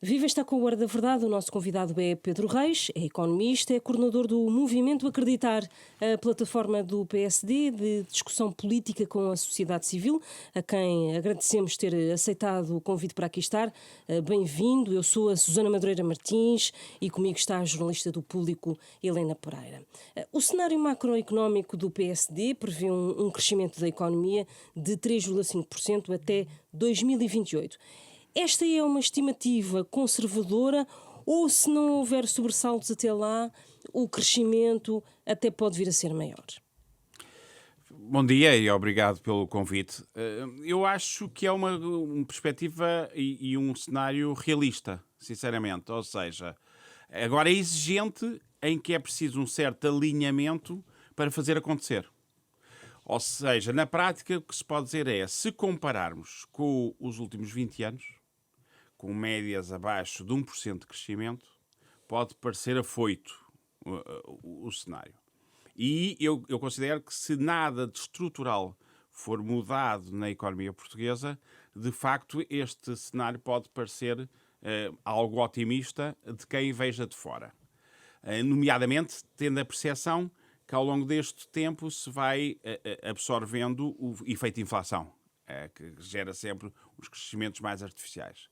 Viva, está com o Hora da Verdade. O nosso convidado é Pedro Reis, é economista, é coordenador do Movimento Acreditar, a plataforma do PSD de discussão política com a sociedade civil, a quem agradecemos ter aceitado o convite para aqui estar. Bem-vindo, eu sou a Susana Madureira Martins e comigo está a jornalista do Público, Helena Pereira. O cenário macroeconómico do PSD prevê um crescimento da economia de 3,5% até 2028. Esta é uma estimativa conservadora ou, se não houver sobressaltos até lá, o crescimento até pode vir a ser maior? Bom dia e obrigado pelo convite. Eu acho que é uma perspectiva e um cenário realista, sinceramente. Ou seja, agora é exigente em que é preciso um certo alinhamento para fazer acontecer. Ou seja, na prática, o que se pode dizer é, se compararmos com os últimos 20 anos, com médias abaixo de 1% de crescimento, pode parecer afoito o cenário. E eu considero que se nada de estrutural for mudado na economia portuguesa, de facto este cenário pode parecer algo otimista de quem veja de fora. Nomeadamente, tendo a percepção que ao longo deste tempo se vai absorvendo o efeito de inflação, que gera sempre os crescimentos mais artificiais.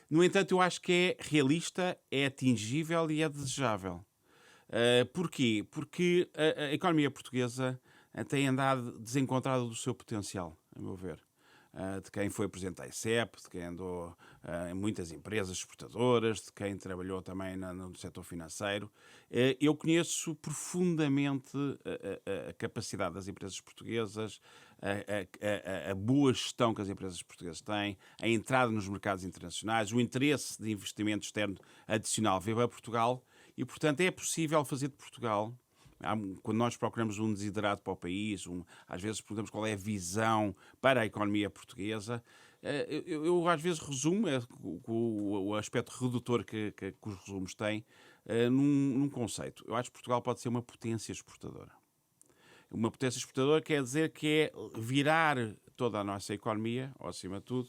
No entanto, eu acho que é realista, é atingível e é desejável. Porquê? Porque a economia portuguesa tem andado desencontrada do seu potencial, a meu ver. De quem foi presidente da ICEP, de quem andou em muitas empresas exportadoras, de quem trabalhou também no setor financeiro. Eu conheço profundamente a capacidade das empresas portuguesas, a boa gestão que as empresas portuguesas têm, a entrada nos mercados internacionais, o interesse de investimento externo adicional veio a Portugal e, portanto, é possível fazer de Portugal. Quando nós procuramos um desiderato para o país, às vezes perguntamos qual é a visão para a economia portuguesa, eu às vezes resumo o aspecto redutor que os resumos têm num conceito. Eu acho que Portugal pode ser uma potência exportadora. Uma potência exportadora quer dizer que é virar toda a nossa economia, ou acima de tudo,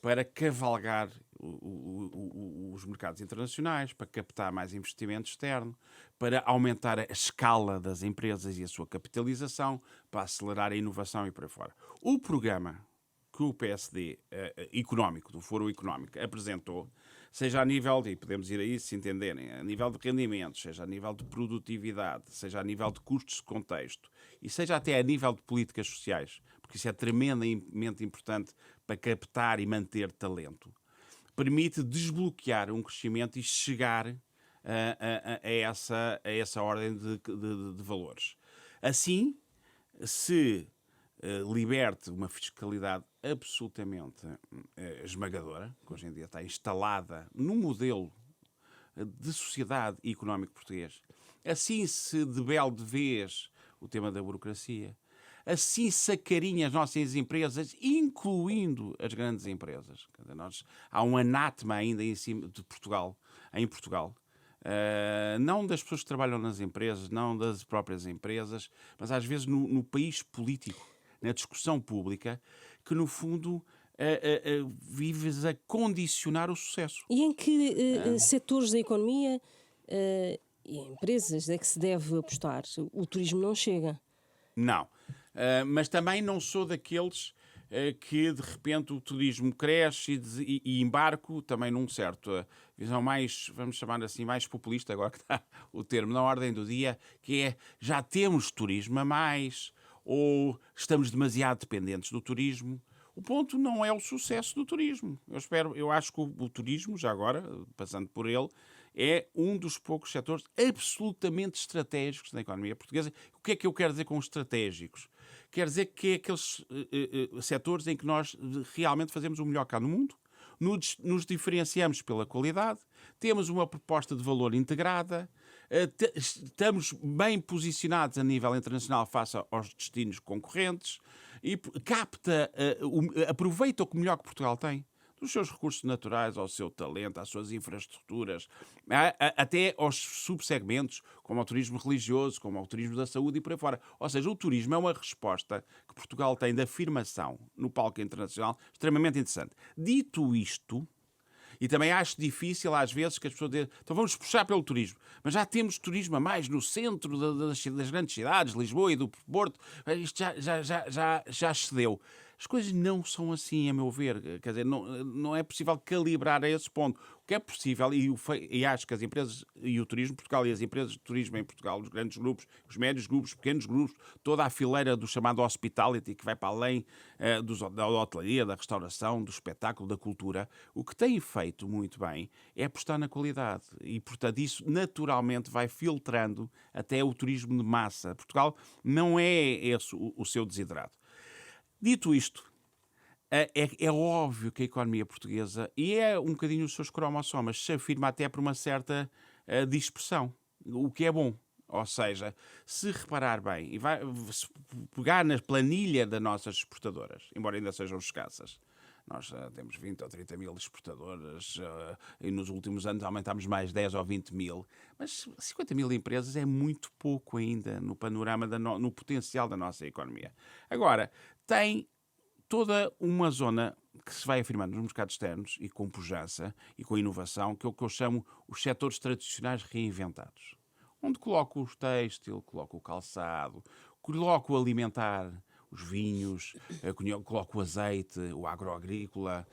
para cavalgar os mercados internacionais, para captar mais investimento externo, para aumentar a escala das empresas e a sua capitalização, para acelerar a inovação e por aí fora. O programa que o PSD económico, do Foro Económico, apresentou, seja a nível de, podemos ir a isso se entenderem, a nível de rendimentos, seja a nível de produtividade, seja a nível de custos de contexto e seja até a nível de políticas sociais, porque isso é tremendamente importante para captar e manter talento, permite desbloquear um crescimento e chegar a essa ordem de valores. Assim, se liberte uma fiscalidade absolutamente esmagadora, que hoje em dia está instalada no modelo de sociedade e económico português. Assim se debele de vez o tema da burocracia. Assim se acarinha as nossas empresas, incluindo as grandes empresas. Há um anátema ainda em cima de Portugal, em Portugal. Não das pessoas que trabalham nas empresas, não das próprias empresas, mas às vezes no país político, na discussão pública, que no fundo vives a condicionar o sucesso. E em que setores da economia e empresas é que se deve apostar? O turismo não chega. Não. Mas também não sou daqueles que de repente o turismo cresce e embarco também num certo visão mais, vamos chamar assim, mais populista, agora que está o termo na ordem do dia, que é já temos turismo a mais ou estamos demasiado dependentes do turismo. O ponto não é o sucesso do turismo. Eu acho que o turismo, já agora, passando por ele, é um dos poucos setores absolutamente estratégicos na economia portuguesa. O que é que eu quero dizer com estratégicos? Quer dizer que é aqueles setores em que nós realmente fazemos o melhor cá no mundo, nos diferenciamos pela qualidade, temos uma proposta de valor integrada, estamos bem posicionados a nível internacional face aos destinos concorrentes e aproveita o que melhor que Portugal tem. Dos seus recursos naturais, ao seu talento, às suas infraestruturas, até aos subsegmentos, como ao turismo religioso, como ao turismo da saúde e por aí fora. Ou seja, o turismo é uma resposta que Portugal tem de afirmação no palco internacional extremamente interessante. Dito isto, E também acho difícil, às vezes, que as pessoas dizem, então vamos puxar pelo turismo. Mas já temos turismo a mais no centro das grandes cidades, Lisboa e do Porto. Isto já cedeu. As coisas não são assim, a meu ver. Quer dizer, não é possível calibrar a esse ponto. O que é possível, e acho que as empresas e o turismo em Portugal e as empresas de turismo em Portugal, os grandes grupos, os médios grupos, os pequenos grupos, toda a fileira do chamado hospitality, que vai para além da hotelaria, da restauração, do espetáculo, da cultura, o que tem feito muito bem é apostar na qualidade. E, portanto, isso naturalmente vai filtrando até o turismo de massa. Portugal não é esse o seu desiderado. Dito isto, é óbvio que a economia portuguesa, e é um bocadinho os seus cromossomas, se afirma até por uma certa dispersão, o que é bom. Ou seja, se reparar bem, se pegar na planilha das nossas exportadoras, embora ainda sejam escassas, nós temos 20 ou 30 mil exportadoras e nos últimos anos aumentámos mais 10 ou 20 mil. Mas 50 mil empresas é muito pouco ainda no panorama, no potencial da nossa economia. Agora, tem toda uma zona que se vai afirmando nos mercados externos e com pujança e com inovação, que é o que eu chamo os setores tradicionais reinventados. Onde coloco o têxtil, coloco o calçado, coloco o alimentar, os vinhos, coloco o azeite, o agroagrícola,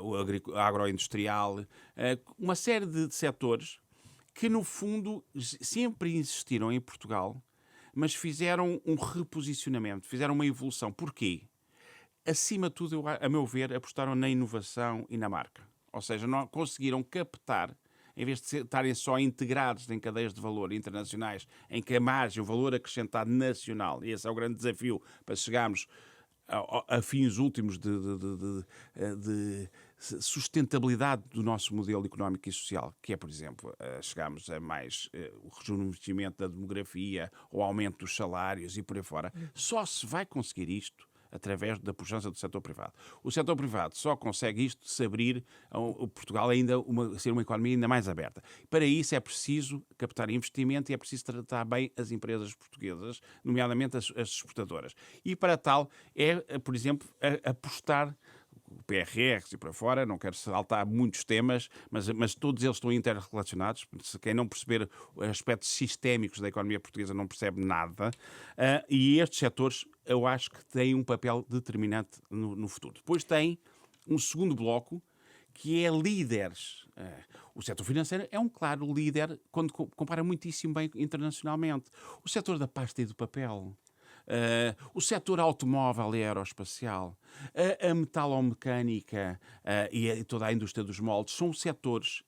o agroindustrial, uma série de setores que, no fundo, sempre existiram em Portugal, mas fizeram um reposicionamento, fizeram uma evolução. Porquê? Acima de tudo, a meu ver, apostaram na inovação e na marca. Ou seja, não conseguiram captar, em vez de estarem só integrados em cadeias de valor internacionais, em que a margem, o valor acrescentado nacional, e esse é o grande desafio para chegarmos a fins últimos de sustentabilidade do nosso modelo económico e social, que é, por exemplo, chegarmos a mais o rejuvenescimento da demografia, o aumento dos salários e por aí fora. Só se vai conseguir isto através da pujança do setor privado. O setor privado só consegue isto se abrir Portugal ainda ser uma economia ainda mais aberta. Para isso é preciso captar investimento e é preciso tratar bem as empresas portuguesas, nomeadamente as exportadoras. E para tal é, por exemplo, apostar PRRs e para fora, não quero saltar muitos temas, mas todos eles estão interrelacionados. Se quem não perceber aspectos sistémicos da economia portuguesa não percebe nada. E estes setores, eu acho que têm um papel determinante no futuro. Depois tem um segundo bloco, que é líderes. O setor financeiro é um claro líder quando compara muitíssimo bem internacionalmente. O setor da pasta e do papel, o setor automóvel e aeroespacial, a metalomecânica e toda a indústria dos moldes são setores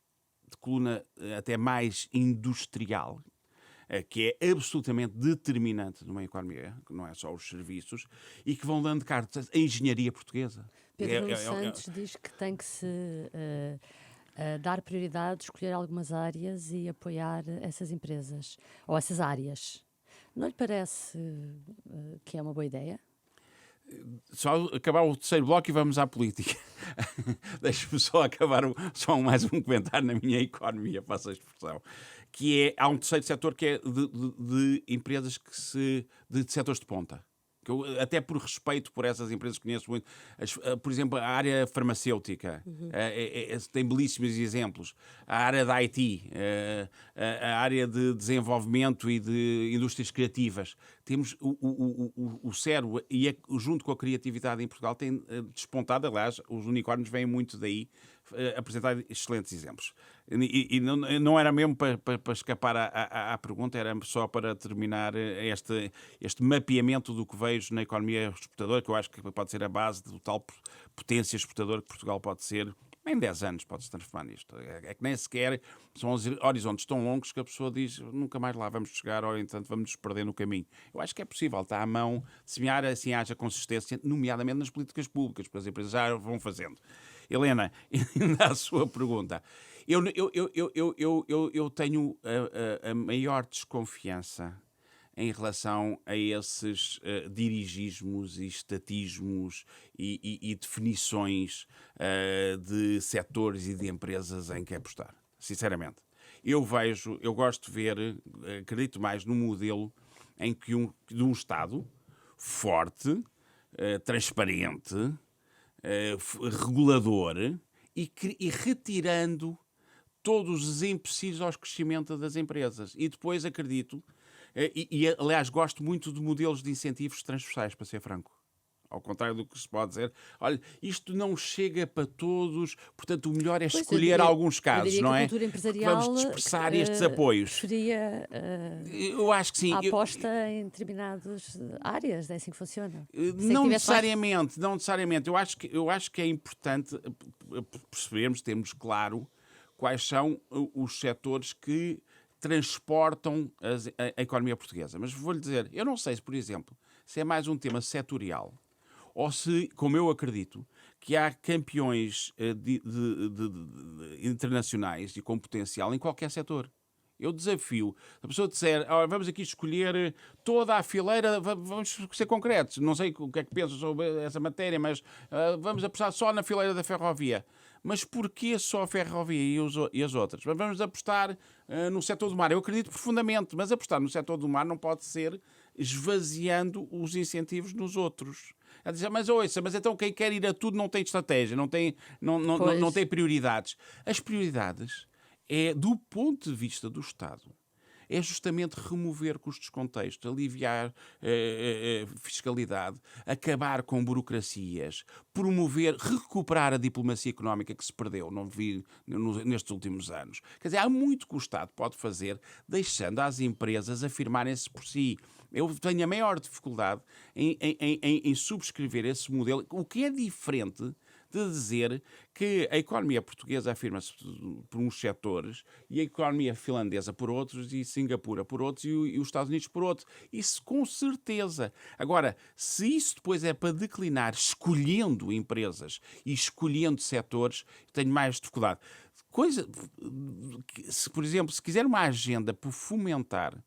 de coluna até mais industrial, que é absolutamente determinante numa economia, que não é só os serviços, e que vão dando cartas à engenharia portuguesa. Pedro Nuno Santos diz que tem que se dar prioridade, escolher algumas áreas e apoiar essas empresas, ou essas áreas. Não lhe parece que é uma boa ideia? Só acabar o terceiro bloco e vamos à política. Deixe-me só acabar mais um comentário na minha economia, faço a expressão. Que é, há um terceiro setor que é de empresas de setores de ponta. Que eu, até por respeito por essas empresas que conheço muito, por exemplo, a área farmacêutica tem belíssimos exemplos. A área da IT, a área de desenvolvimento e de indústrias criativas. Temos o cérebro e junto com a criatividade em Portugal tem despontado, aliás, os unicórnios vêm muito daí, apresentar excelentes exemplos. E não era mesmo para escapar à pergunta, era só para terminar este mapeamento do que vejo na economia exportadora, que eu acho que pode ser a base do tal potência exportadora que Portugal pode ser. Em 10 anos pode-se transformar nisto. É que nem sequer são horizontes tão longos que a pessoa diz nunca mais lá vamos chegar, ou entanto vamos nos perder no caminho. Eu acho que é possível, está à mão de semear, assim haja consistência, nomeadamente nas políticas públicas, porque as empresas já vão fazendo. Helena, ainda a sua pergunta. Eu tenho a maior desconfiança em relação a esses dirigismos e estatismos e definições de setores e de empresas em que apostar. Sinceramente. Eu gosto de ver, acredito mais num modelo em que de um Estado forte, transparente, regulador e retirando todos os empecilhos ao crescimento das empresas. E depois acredito, aliás gosto muito de modelos de incentivos transversais, para ser franco. Ao contrário do que se pode dizer, olha, isto não chega para todos, portanto o melhor é escolher alguns casos, não é? A cultura empresarial vamos dispersar estes apoios. Preferia Eu acho que sim. a aposta em determinadas áreas, é assim que funciona. Não necessariamente, não necessariamente. Eu acho que é importante percebermos, termos claro quais são os setores que transportam a economia portuguesa. Mas vou-lhe dizer, eu não sei se, por exemplo, se é mais um tema setorial ou se, como eu acredito, que há campeões internacionais e com potencial em qualquer setor. Eu desafio, a pessoa disser, vamos aqui escolher toda a fileira, vamos ser concretos, não sei o que é que pensa sobre essa matéria, mas vamos apostar só na fileira da ferrovia. Mas porquê só a ferrovia e as outras? Vamos apostar no setor do mar. Eu acredito profundamente, mas apostar no setor do mar não pode ser esvaziando os incentivos nos outros. A dizer, mas então quem quer ir a tudo não tem estratégia, não tem prioridades. As prioridades é, do ponto de vista do Estado, é justamente remover custos de contexto, aliviar fiscalidade, acabar com burocracias, promover, recuperar a diplomacia económica que se perdeu, não vi nestes últimos anos. Quer dizer, há muito que o Estado pode fazer, deixando as empresas afirmarem-se por si. Eu tenho a maior dificuldade em subscrever esse modelo, o que é diferente de dizer que a economia portuguesa afirma-se por uns setores e a economia finlandesa por outros e Singapura por outros e os Estados Unidos por outros. Isso com certeza. Agora, se isso depois é para declinar escolhendo empresas e escolhendo setores, tenho mais dificuldade. Por exemplo, se quiser uma agenda para fomentar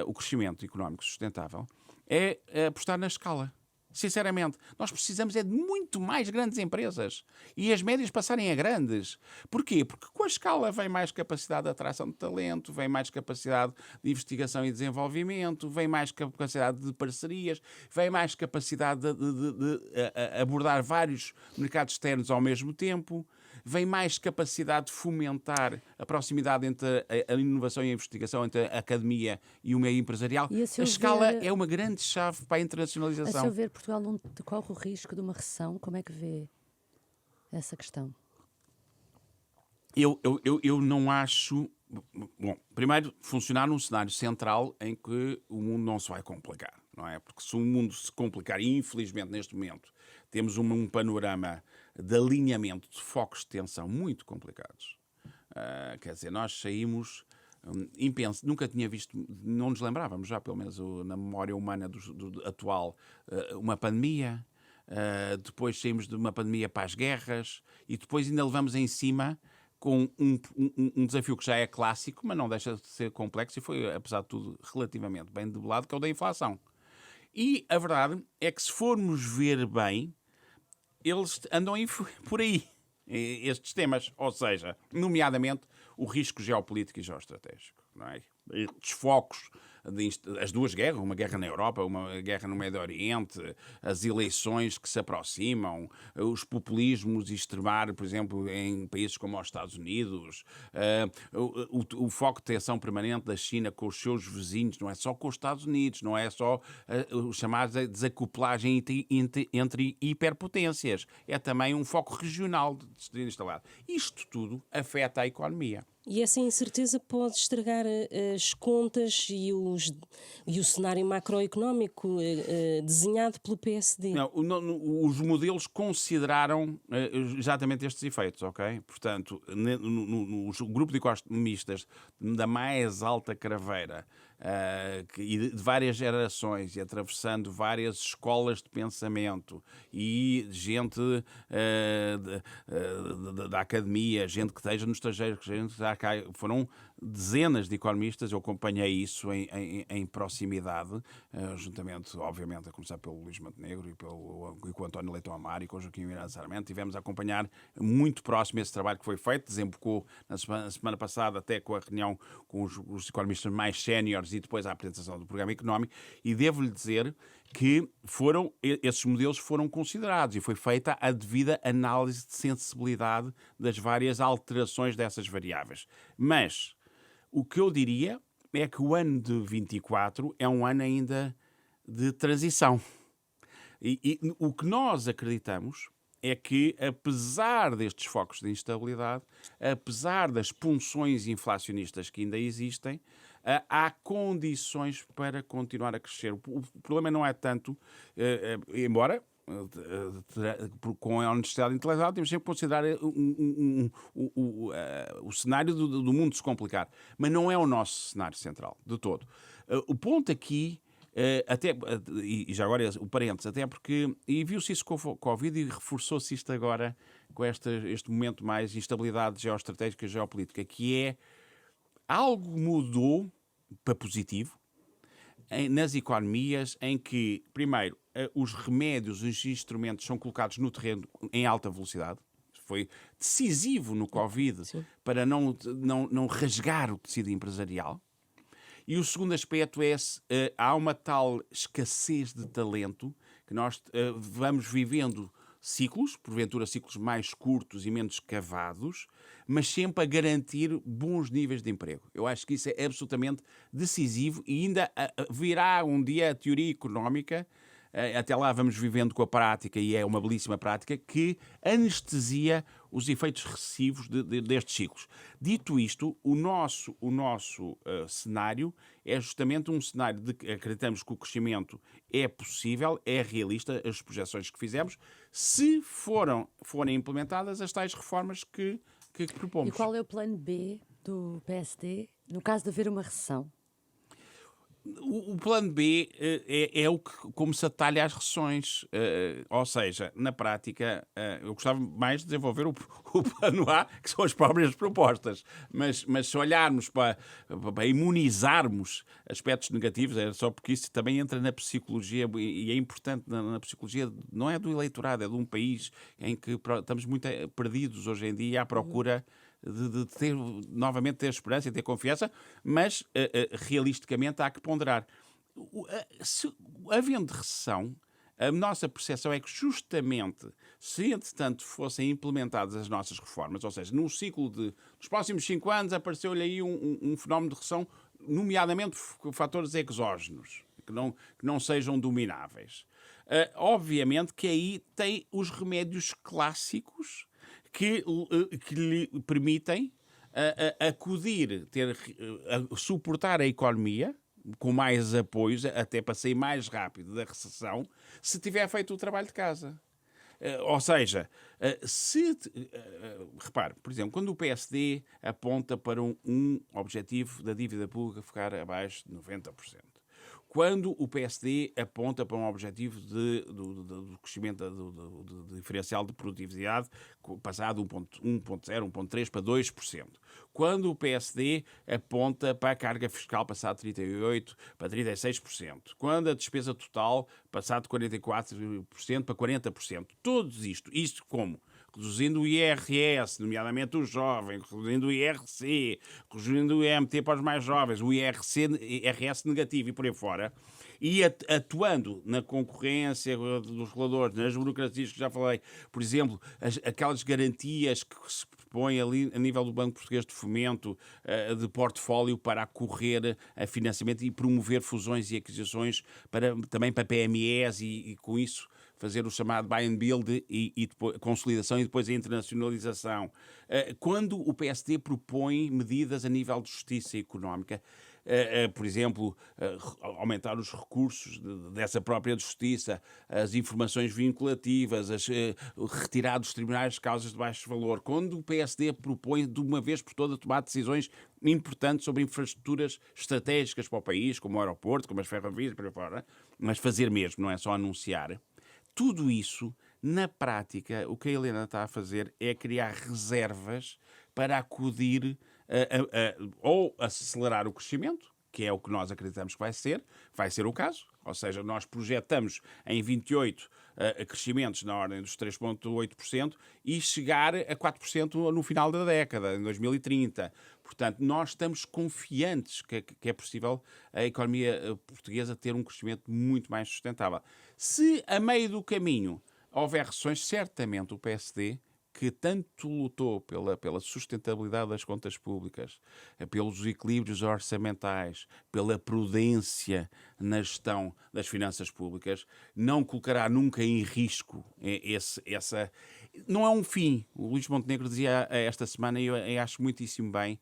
o crescimento económico sustentável, é apostar na escala. Sinceramente, nós precisamos de muito mais grandes empresas e as médias passarem a grandes. Porquê? Porque com a escala vem mais capacidade de atração de talento, vem mais capacidade de investigação e desenvolvimento, vem mais capacidade de parcerias, vem mais capacidade de abordar vários mercados externos ao mesmo tempo, vem mais capacidade de fomentar a proximidade entre a inovação e a investigação, entre a academia e o meio empresarial. A escala é uma grande chave para a internacionalização. A seu ver, Portugal não corre o risco de uma recessão? Como é que vê essa questão? Eu não acho... Bom, primeiro, funcionar num cenário central em que o mundo não se vai complicar, não é? Porque se o mundo se complicar, e infelizmente neste momento temos um panorama de alinhamento de focos de tensão muito complicados. Quer dizer, nós saímos... nunca tinha visto, não nos lembrávamos já, pelo menos na memória humana do atual, uma pandemia. Depois saímos de uma pandemia para as guerras e depois ainda levamos em cima com um desafio que já é clássico, mas não deixa de ser complexo e foi, apesar de tudo, relativamente bem debelado, que é o da inflação. E a verdade é que, se formos ver bem, eles andam por aí, estes temas. Ou seja, nomeadamente, o risco geopolítico e geoestratégico, não é? Desfocos, as duas guerras, uma guerra na Europa, uma guerra no Médio Oriente, as eleições que se aproximam, os populismos extremar, por exemplo, em países como os Estados Unidos, o foco de tensão permanente da China com os seus vizinhos, não é só com os Estados Unidos, não é só o chamado desacoplagem entre hiperpotências, é também um foco regional de ser instalado. Isto tudo afeta a economia. E essa incerteza pode estragar as contas e o cenário macroeconómico desenhado pelo PSD. Não, os modelos consideraram exatamente estes efeitos, ok? Portanto, no grupo de economistas da mais alta craveira e de várias gerações e atravessando várias escolas de pensamento e gente da academia, gente que esteja no estrangeiro, gente que já cá, foram dezenas de economistas, eu acompanhei isso em proximidade, juntamente, obviamente, a começar pelo Luís Montenegro e com o António Leitão Amaro e com o Joaquim Miranda Sarmento. Tivemos a acompanhar muito próximo esse trabalho que foi feito, desembocou na semana passada até com a reunião com os economistas mais séniores pormenores e depois a apresentação do programa económico, e devo-lhe dizer que esses modelos foram considerados e foi feita a devida análise de sensibilidade das várias alterações dessas variáveis. Mas o que eu diria é que o ano de 24 é um ano ainda de transição. E o que nós acreditamos é que, apesar destes focos de instabilidade, apesar das punções inflacionistas que ainda existem, há condições para continuar a crescer. O problema não é tanto, embora com a honestidade intelectual temos sempre que considerar o cenário do mundo se complicar, mas não é o nosso cenário central, de todo. O ponto aqui, e já agora o parênteses, até porque, e viu-se isso com o Covid e reforçou-se isto agora com este momento mais de instabilidade geoestratégica e geopolítica, que é algo mudou para positivo nas economias em que, primeiro, os remédios, os instrumentos são colocados no terreno em alta velocidade. Foi decisivo no Covid para não rasgar o tecido empresarial. E o segundo aspecto é há uma tal escassez de talento que nós vamos vivendo ciclos, porventura ciclos mais curtos e menos cavados, mas sempre a garantir bons níveis de emprego. Eu acho que isso é absolutamente decisivo e ainda virá um dia a teoria económica, até lá vamos vivendo com a prática, e é uma belíssima prática, que anestesia os efeitos recessivos destes ciclos. Dito isto, o nosso cenário é justamente um cenário de que acreditamos que o crescimento é possível, é realista, as projeções que fizemos, se forem implementadas as tais reformas que propomos. E qual é o plano B do PSD no caso de haver uma recessão? O plano B é como se atalha às recessões. Ou seja, na prática, eu gostava mais de desenvolver o plano A, que são as próprias propostas. Mas se olharmos para imunizarmos aspectos negativos, é só porque isso também entra na psicologia, e é importante na psicologia, não é do eleitorado, é de um país em que estamos muito perdidos hoje em dia à procura de novamente ter esperança e ter confiança, mas realisticamente há que ponderar. Havendo recessão, a nossa percepção é que justamente se, entretanto, fossem implementadas as nossas reformas, ou seja, num ciclo dos próximos 5 anos apareceu-lhe aí um fenómeno de recessão, nomeadamente fatores exógenos, que não sejam domináveis. Obviamente que aí tem os remédios clássicos que lhe permitem acudir, suportar a economia com mais apoios, até para sair mais rápido da recessão, se tiver feito o trabalho de casa. Ou seja, repare, por exemplo, quando o PSD aponta para um objetivo da dívida pública ficar abaixo de 90%, quando o PSD aponta para um objetivo do crescimento do diferencial de produtividade passar de 1.0, 1.3 para 2%. Quando o PSD aponta para a carga fiscal passar de 38% para 36%. Quando a despesa total passar de 44% para 40%. Todos isto como? Reduzindo o IRS, nomeadamente os jovens, reduzindo o IRC, reduzindo o IMT para os mais jovens, o IRS negativo e por aí fora, e atuando na concorrência dos reguladores, nas burocracias que já falei, por exemplo, aquelas garantias que se propõem ali a nível do Banco Português de Fomento, de portfólio para acorrer a financiamento e promover fusões e aquisições também para PMEs e com isso fazer o chamado buy and build e depois, consolidação e depois a internacionalização. Quando o PSD propõe medidas a nível de justiça económica, por exemplo, aumentar os recursos dessa própria justiça, as informações vinculativas, retirar dos tribunais causas de baixo valor. Quando o PSD propõe de uma vez por todas tomar decisões importantes sobre infraestruturas estratégicas para o país, como o aeroporto, como as ferrovias, por aí fora, mas fazer mesmo, não é só anunciar. Tudo isso, na prática, o que a Helena está a fazer é criar reservas para acudir ou acelerar o crescimento, que é o que nós acreditamos que vai ser o caso. Ou seja, nós projetamos em 28 a crescimentos na ordem dos 3,8% e chegar a 4% no final da década, em 2030. Portanto, nós estamos confiantes que é possível a economia portuguesa ter um crescimento muito mais sustentável. Se, a meio do caminho, houver recessões, certamente o PSD, que tanto lutou pela sustentabilidade das contas públicas, pelos equilíbrios orçamentais, pela prudência na gestão das finanças públicas, não colocará nunca em risco essa... Não é um fim. O Luís Montenegro dizia esta semana, e eu acho muitíssimo bem,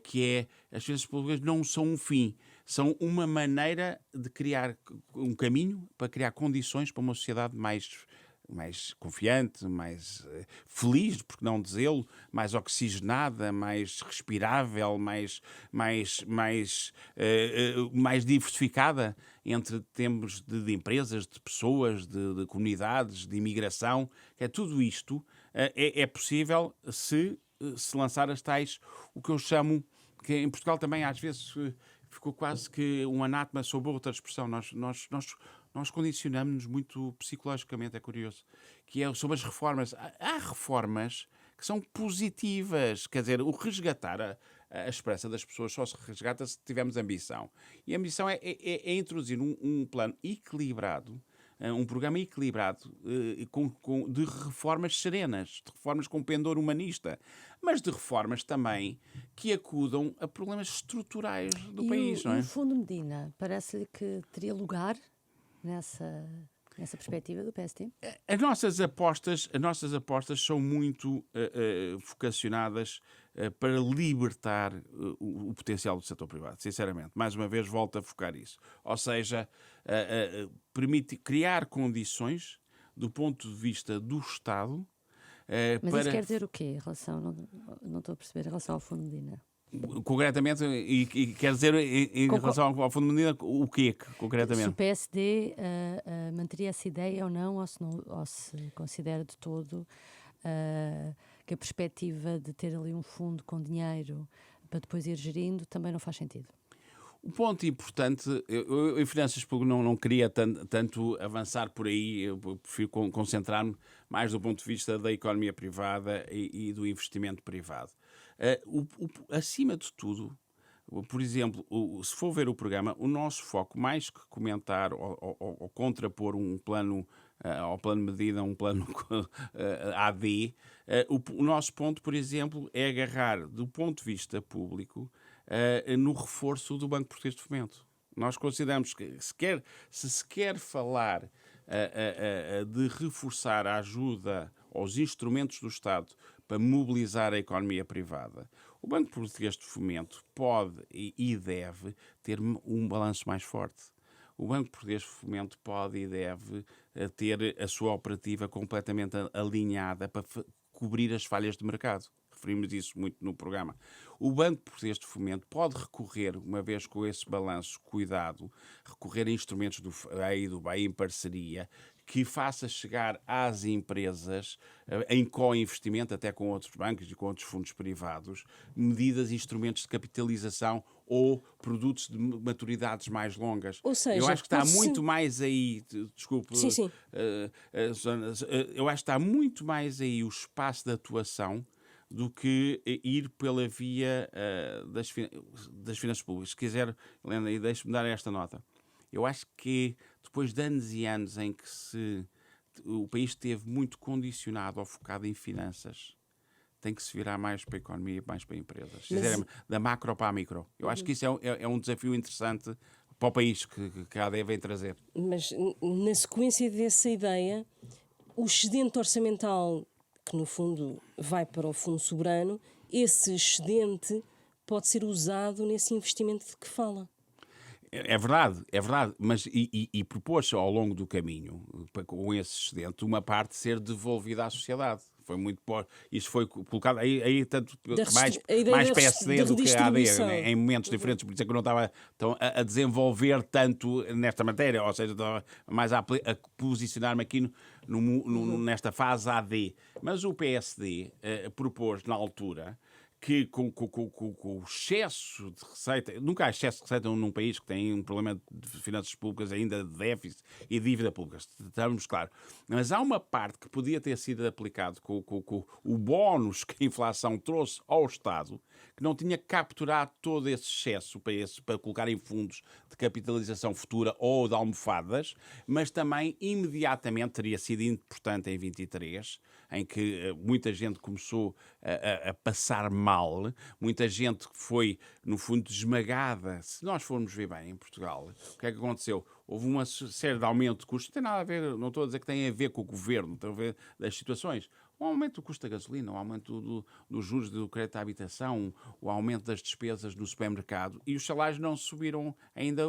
que é as finanças públicas não são um fim, são uma maneira de criar um caminho para criar condições para uma sociedade mais confiante, mais feliz, por que não dizê-lo, mais oxigenada, mais respirável, mais diversificada entre termos de empresas, de pessoas, de comunidades, de imigração. Tudo isto é possível se lançar as tais, o que eu chamo, que em Portugal também às vezes ficou quase que um anátema sob outra expressão. Nós condicionamos-nos muito psicologicamente, é curioso, que é sobre as reformas. Há reformas que são positivas, quer dizer, o resgatar a esperança das pessoas só se resgata se tivermos ambição. E a ambição é introduzir um plano equilibrado, um programa equilibrado de reformas serenas, de reformas com pendor humanista, mas de reformas também que acudam a problemas estruturais do país. Não é? E o Fundo Medina, parece-lhe que teria lugar nessa perspectiva do PSD? As nossas apostas são muito vocacionadas para libertar o potencial do setor privado, sinceramente. Mais uma vez, volto a focar isso. Ou seja, permite criar condições do ponto de vista do Estado. Mas isso quer dizer o quê? Em relação, não estou a perceber, em relação ao Fundo Medina. Concretamente, e quer dizer em relação ao Fundo de Medina, o quê, concretamente? Se o PSD manteria essa ideia ou não, ou se considera de todo que a perspectiva de ter ali um fundo com dinheiro para depois ir gerindo também não faz sentido. O ponto importante, eu em finanças públicas não queria tanto avançar por aí, eu prefiro concentrar-me mais do ponto de vista da economia privada e do investimento privado. Acima de tudo, por exemplo, se for ver o programa, o nosso foco, mais que comentar ou contrapor um plano ao plano de medida, um plano AD, o nosso ponto, por exemplo, é agarrar, do ponto de vista público, no reforço do Banco Português de Fomento. Nós consideramos que se se quer falar de reforçar a ajuda aos instrumentos do Estado para mobilizar a economia privada, o Banco Português de Fomento pode e deve ter um balanço mais forte. O Banco Português de Fomento pode e deve ter a sua operativa completamente alinhada para cobrir as falhas de mercado. Referimos isso muito no programa. O Banco Português de Fomento pode recorrer, uma vez com esse balanço cuidado, recorrer a instrumentos do BEI em parceria, que faça chegar às empresas, em co-investimento, até com outros bancos e com outros fundos privados, medidas e instrumentos de capitalização ou produtos de maturidades mais longas. Ou seja, eu acho que está muito mais aí, desculpe, sim. Eu acho que está muito mais aí o espaço de atuação do que ir pela via das finanças públicas. Se quiser, Helena, e deixe-me dar esta nota. Eu acho que depois de anos e anos em que o país esteve muito condicionado ou focado em finanças, tem que se virar mais para a economia e mais para empresas. Da macro para a micro. Eu acho que isso é um desafio interessante para o país que a AD vem trazer. Mas na sequência dessa ideia, o excedente orçamental, que no fundo vai para o Fundo Soberano, esse excedente pode ser usado nesse investimento de que fala. É verdade, mas propôs-se ao longo do caminho, com esse excedente, uma parte ser devolvida à sociedade. Foi muito bom. Isso foi colocado aí tanto mais PSD do que a AD, em momentos diferentes, por isso é que eu não estava a desenvolver tanto nesta matéria, ou seja, mais a posicionar-me aqui nesta fase AD. Mas o PSD propôs, na altura, que com o excesso de receita, nunca há excesso de receita num país que tem um problema de finanças públicas ainda de déficit e dívida pública, estamos claro. Mas há uma parte que podia ter sido aplicado com o bónus que a inflação trouxe ao Estado, que não tinha capturado todo esse excesso para colocar em fundos de capitalização futura ou de almofadas, mas também imediatamente teria sido importante em 23, em que muita gente começou a passar mal, muita gente foi, no fundo, esmagada. Se nós formos ver bem em Portugal, o que é que aconteceu? Houve uma série de aumento de custos, não tem nada a ver, não estou a dizer que tem a ver com o governo, tem a ver das situações. O aumento do custo da gasolina, o aumento dos juros do crédito à habitação, o aumento das despesas no supermercado, e os salários não subiram ainda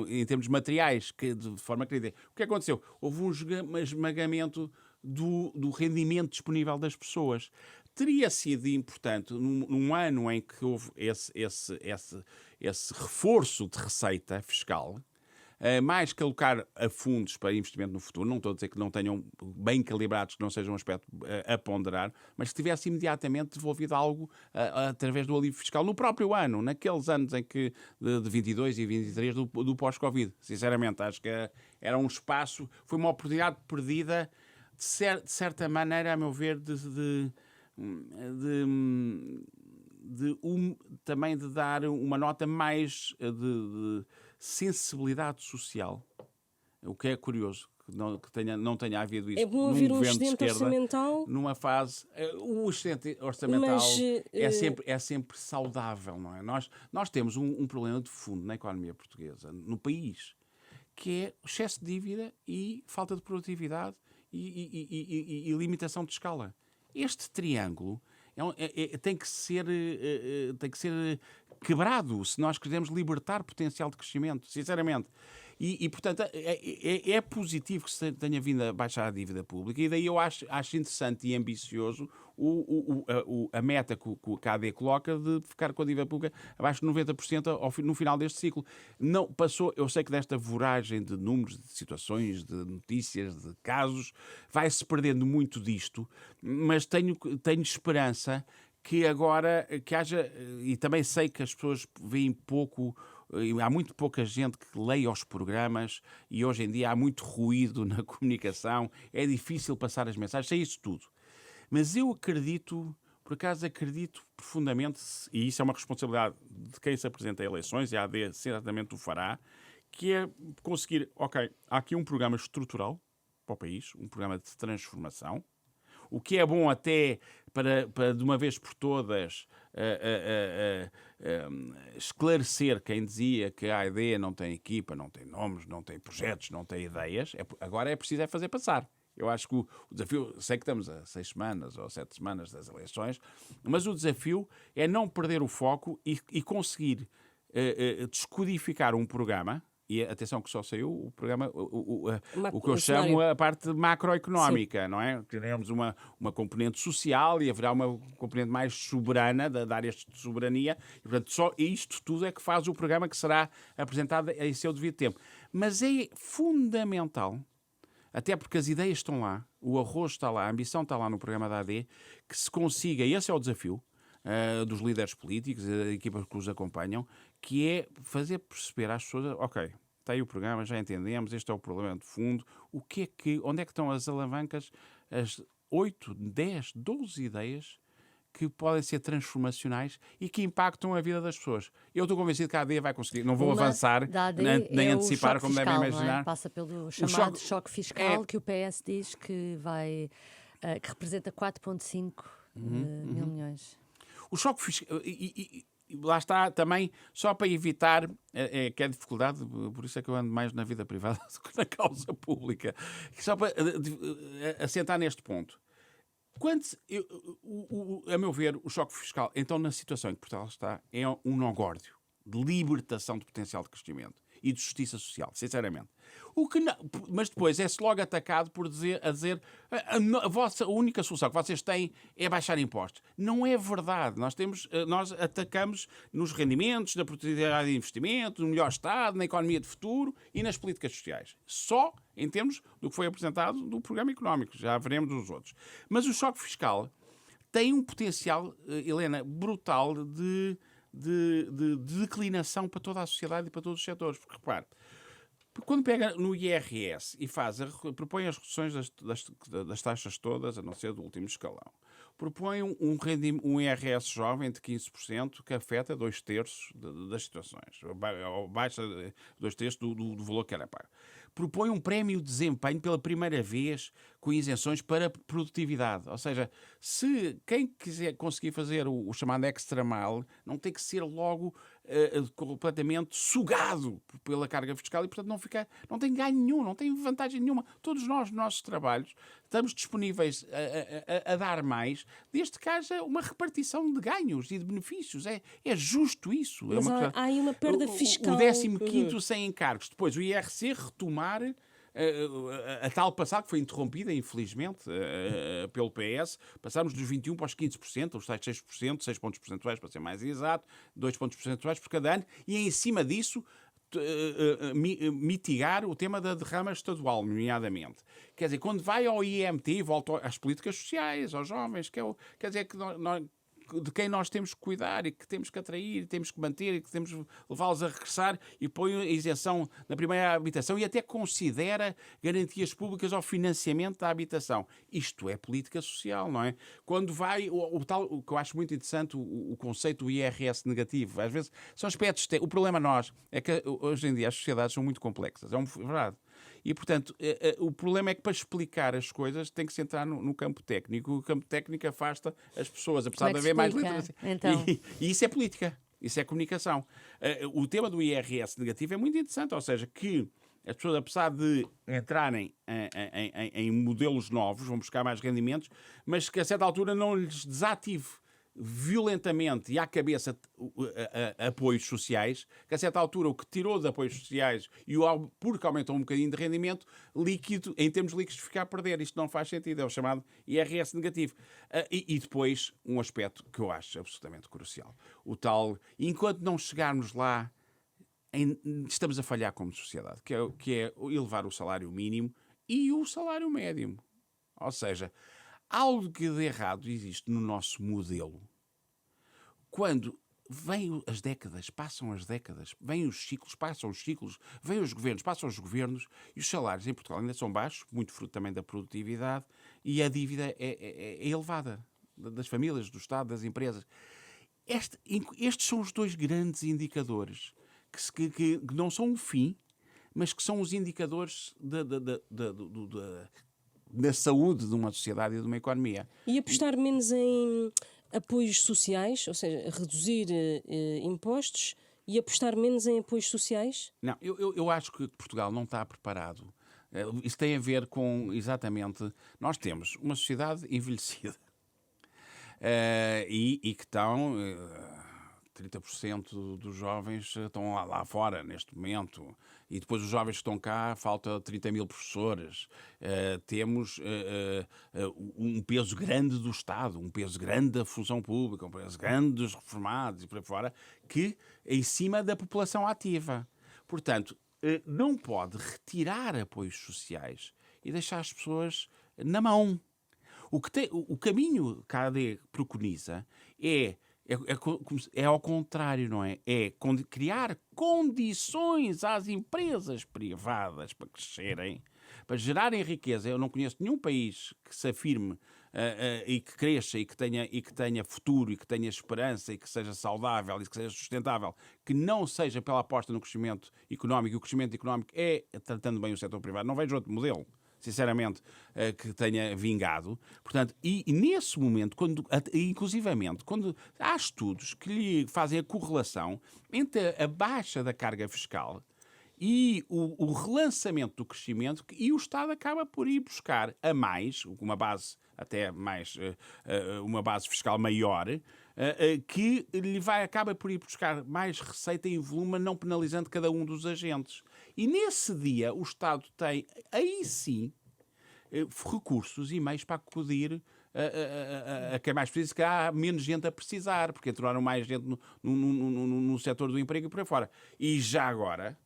em termos materiais, de forma crítica. O que aconteceu? Houve um esmagamento do rendimento disponível das pessoas. Teria sido importante, num ano em que houve esse reforço de receita fiscal, mais que alocar a fundos para investimento no futuro, não estou a dizer que não tenham bem calibrados, que não seja um aspecto a ponderar, mas que tivesse imediatamente devolvido algo através do alívio fiscal no próprio ano, naqueles anos em que, de 22 e 23 do pós-Covid. Sinceramente, acho que era um espaço, foi uma oportunidade perdida, de certa maneira, a meu ver, também de dar uma nota mais de sensibilidade social, o que é curioso, que não tenha havido isso. É bom haver um excedente orçamental. Numa fase. O excedente orçamental é sempre saudável, não é? Nós temos um problema de fundo na economia portuguesa, no país, que é o excesso de dívida e falta de produtividade e limitação de escala. Este triângulo tem que ser quebrado se nós queremos libertar potencial de crescimento, sinceramente. Portanto, é positivo que se tenha vindo a baixar a dívida pública, e daí eu acho interessante e ambicioso a meta que a AD coloca de ficar com a dívida pública abaixo de 90% no final deste ciclo. Não passou, eu sei que desta voragem de números, de situações, de notícias, de casos, vai-se perdendo muito disto, mas tenho esperança que agora que haja, e também sei que as pessoas veem pouco, há muito pouca gente que leia os programas, e hoje em dia há muito ruído na comunicação, é difícil passar as mensagens, sei isso tudo. Mas eu acredito, por acaso acredito profundamente, e isso é uma responsabilidade de quem se apresenta a eleições, e a AD certamente o fará, que é conseguir, ok, há aqui um programa estrutural para o país, um programa de transformação, o que é bom até para de uma vez por todas esclarecer quem dizia que a AD não tem equipa, não tem nomes, não tem projetos, não tem ideias. Agora é preciso fazer passar. Eu acho que o desafio, sei que estamos a 6 semanas ou 7 semanas das eleições, mas o desafio é não perder o foco e conseguir descodificar um programa. E atenção que só saiu o programa, o que eu chamo a parte macroeconómica, não é? Teremos uma componente social e haverá uma componente mais soberana, de áreas de soberania, e portanto só isto tudo é que faz o programa que será apresentado em seu devido tempo. Mas é fundamental, até porque as ideias estão lá, o arroz está lá, a ambição está lá no programa da AD, que se consiga, e esse é o desafio, dos líderes políticos e da equipa que os acompanham, que é fazer perceber às pessoas, ok, está aí o programa, já entendemos, este é o problema de fundo, onde é que estão as alavancas, as 8, 10, 12 ideias que podem ser transformacionais e que impactam a vida das pessoas. Eu estou convencido que a AD vai conseguir, não vou avançar, nem antecipar, como devem imaginar. Não é? Passa pelo chamado choque fiscal, que o PS diz que que representa 4,5 mil milhões. O choque fiscal, lá está também, só para evitar, que é dificuldade, por isso é que eu ando mais na vida privada do que na causa pública, só para assentar neste ponto. A meu ver, o choque fiscal, então na situação em que Portugal está, é um nó-górdio de libertação de potencial de crescimento e de justiça social, sinceramente. Mas depois é-se logo atacado por dizer a vossa única solução que vocês têm é baixar impostos. Não é verdade. Nós atacamos nos rendimentos, na produtividade de investimento, no melhor Estado, na economia de futuro e nas políticas sociais. Só em termos do que foi apresentado do programa económico. Já veremos os outros. Mas o choque fiscal tem um potencial, Helena, brutal de declinação para toda a sociedade e para todos os setores. Porque, repare, quando pega no IRS e propõe as reduções das taxas todas, a não ser do último escalão, propõe um IRS jovem de 15% que afeta 2/3 das situações, ou baixa 2/3 do valor que era pago. Propõe um prémio de desempenho pela primeira vez com isenções para produtividade. Ou seja, se quem quiser conseguir fazer o chamado extra mile, não tem que ser logo completamente sugado pela carga fiscal e, portanto, não tem ganho nenhum, não tem vantagem nenhuma. Todos nós, nos nossos trabalhos, estamos disponíveis a dar mais, desde que haja uma repartição de ganhos e de benefícios. É justo isso. Mas há aí uma perda fiscal. O 15º sem encargos. Depois o IRC retomar a tal passada que foi interrompida, infelizmente, pelo PS. Passámos dos 21% para os 15%, os tais 6%, 6 pontos percentuais, para ser mais exato, 2 pontos percentuais por cada ano, e em cima disso mitigar o tema da derrama estadual, nomeadamente. Quer dizer, quando vai ao IMT e volta às políticas sociais, aos jovens, quer dizer que de quem nós temos que cuidar e que temos que atrair, temos que manter e que temos que levá-los a regressar, e põe a isenção na primeira habitação e até considera garantias públicas ao financiamento da habitação. Isto é política social, não é? Quando vai o que eu acho muito interessante, o conceito do IRS negativo, às vezes são aspectos. O problema nós é que hoje em dia as sociedades são muito complexas, é verdade. E, portanto, o problema é que para explicar as coisas tem que se entrar no campo técnico. O campo técnico afasta as pessoas, apesar de haver mais literacia. Então? E isso é política, isso é comunicação. O tema do IRS negativo é muito interessante, ou seja, que as pessoas, apesar de entrarem em modelos novos, vão buscar mais rendimentos, mas que a certa altura não lhes desative violentamente e à cabeça apoios sociais, que a certa altura o que tirou de apoios sociais porque aumentou um bocadinho de rendimento líquido, em termos líquidos, ficar a perder. Isto não faz sentido, é o chamado IRS negativo. E depois um aspecto que eu acho absolutamente crucial, o tal, enquanto não chegarmos lá, estamos a falhar como sociedade, que é elevar o salário mínimo e o salário médio. Ou seja, algo que de errado existe no nosso modelo. Quando vêm as décadas, passam as décadas, vêm os ciclos, passam os ciclos, vêm os governos, passam os governos, e os salários em Portugal ainda são baixos, muito fruto também da produtividade, e a dívida é elevada das famílias, do Estado, das empresas. Estes são os dois grandes indicadores que não são o fim, mas que são os indicadores da saúde de uma sociedade e de uma economia. E apostar menos em apoios sociais, ou seja, reduzir impostos e apostar menos em apoios sociais? Não, eu acho que Portugal não está preparado. Isso tem a ver com, exatamente, nós temos uma sociedade envelhecida e que estão... 30% dos jovens estão lá fora neste momento, e depois os jovens que estão cá, falta 30 mil professores. Temos um peso grande do Estado, um peso grande da função pública, um peso grande dos reformados e por aí fora, que é em cima da população ativa. Portanto, não pode retirar apoios sociais e deixar as pessoas na mão. O caminho que a AD preconiza é ao contrário, não é? É criar condições às empresas privadas para crescerem, para gerarem riqueza. Eu não conheço nenhum país que se afirme e que cresça e que tenha futuro e que tenha esperança e que seja saudável e que seja sustentável, que não seja pela aposta no crescimento económico. E o crescimento económico é tratando bem o setor privado. Não vejo outro modelo, sinceramente, que tenha vingado. Portanto, e nesse momento, inclusivamente, quando há estudos que lhe fazem a correlação entre a baixa da carga fiscal e o relançamento do crescimento, e o Estado acaba por ir buscar a mais, uma base até mais, uma base fiscal maior, que acaba por ir buscar mais receita em volume, não penalizando cada um dos agentes. E nesse dia o Estado tem, aí sim, recursos e meios para acudir a quem mais precisa, que há menos gente a precisar, porque entraram mais gente no setor do emprego e por aí fora. E já agora,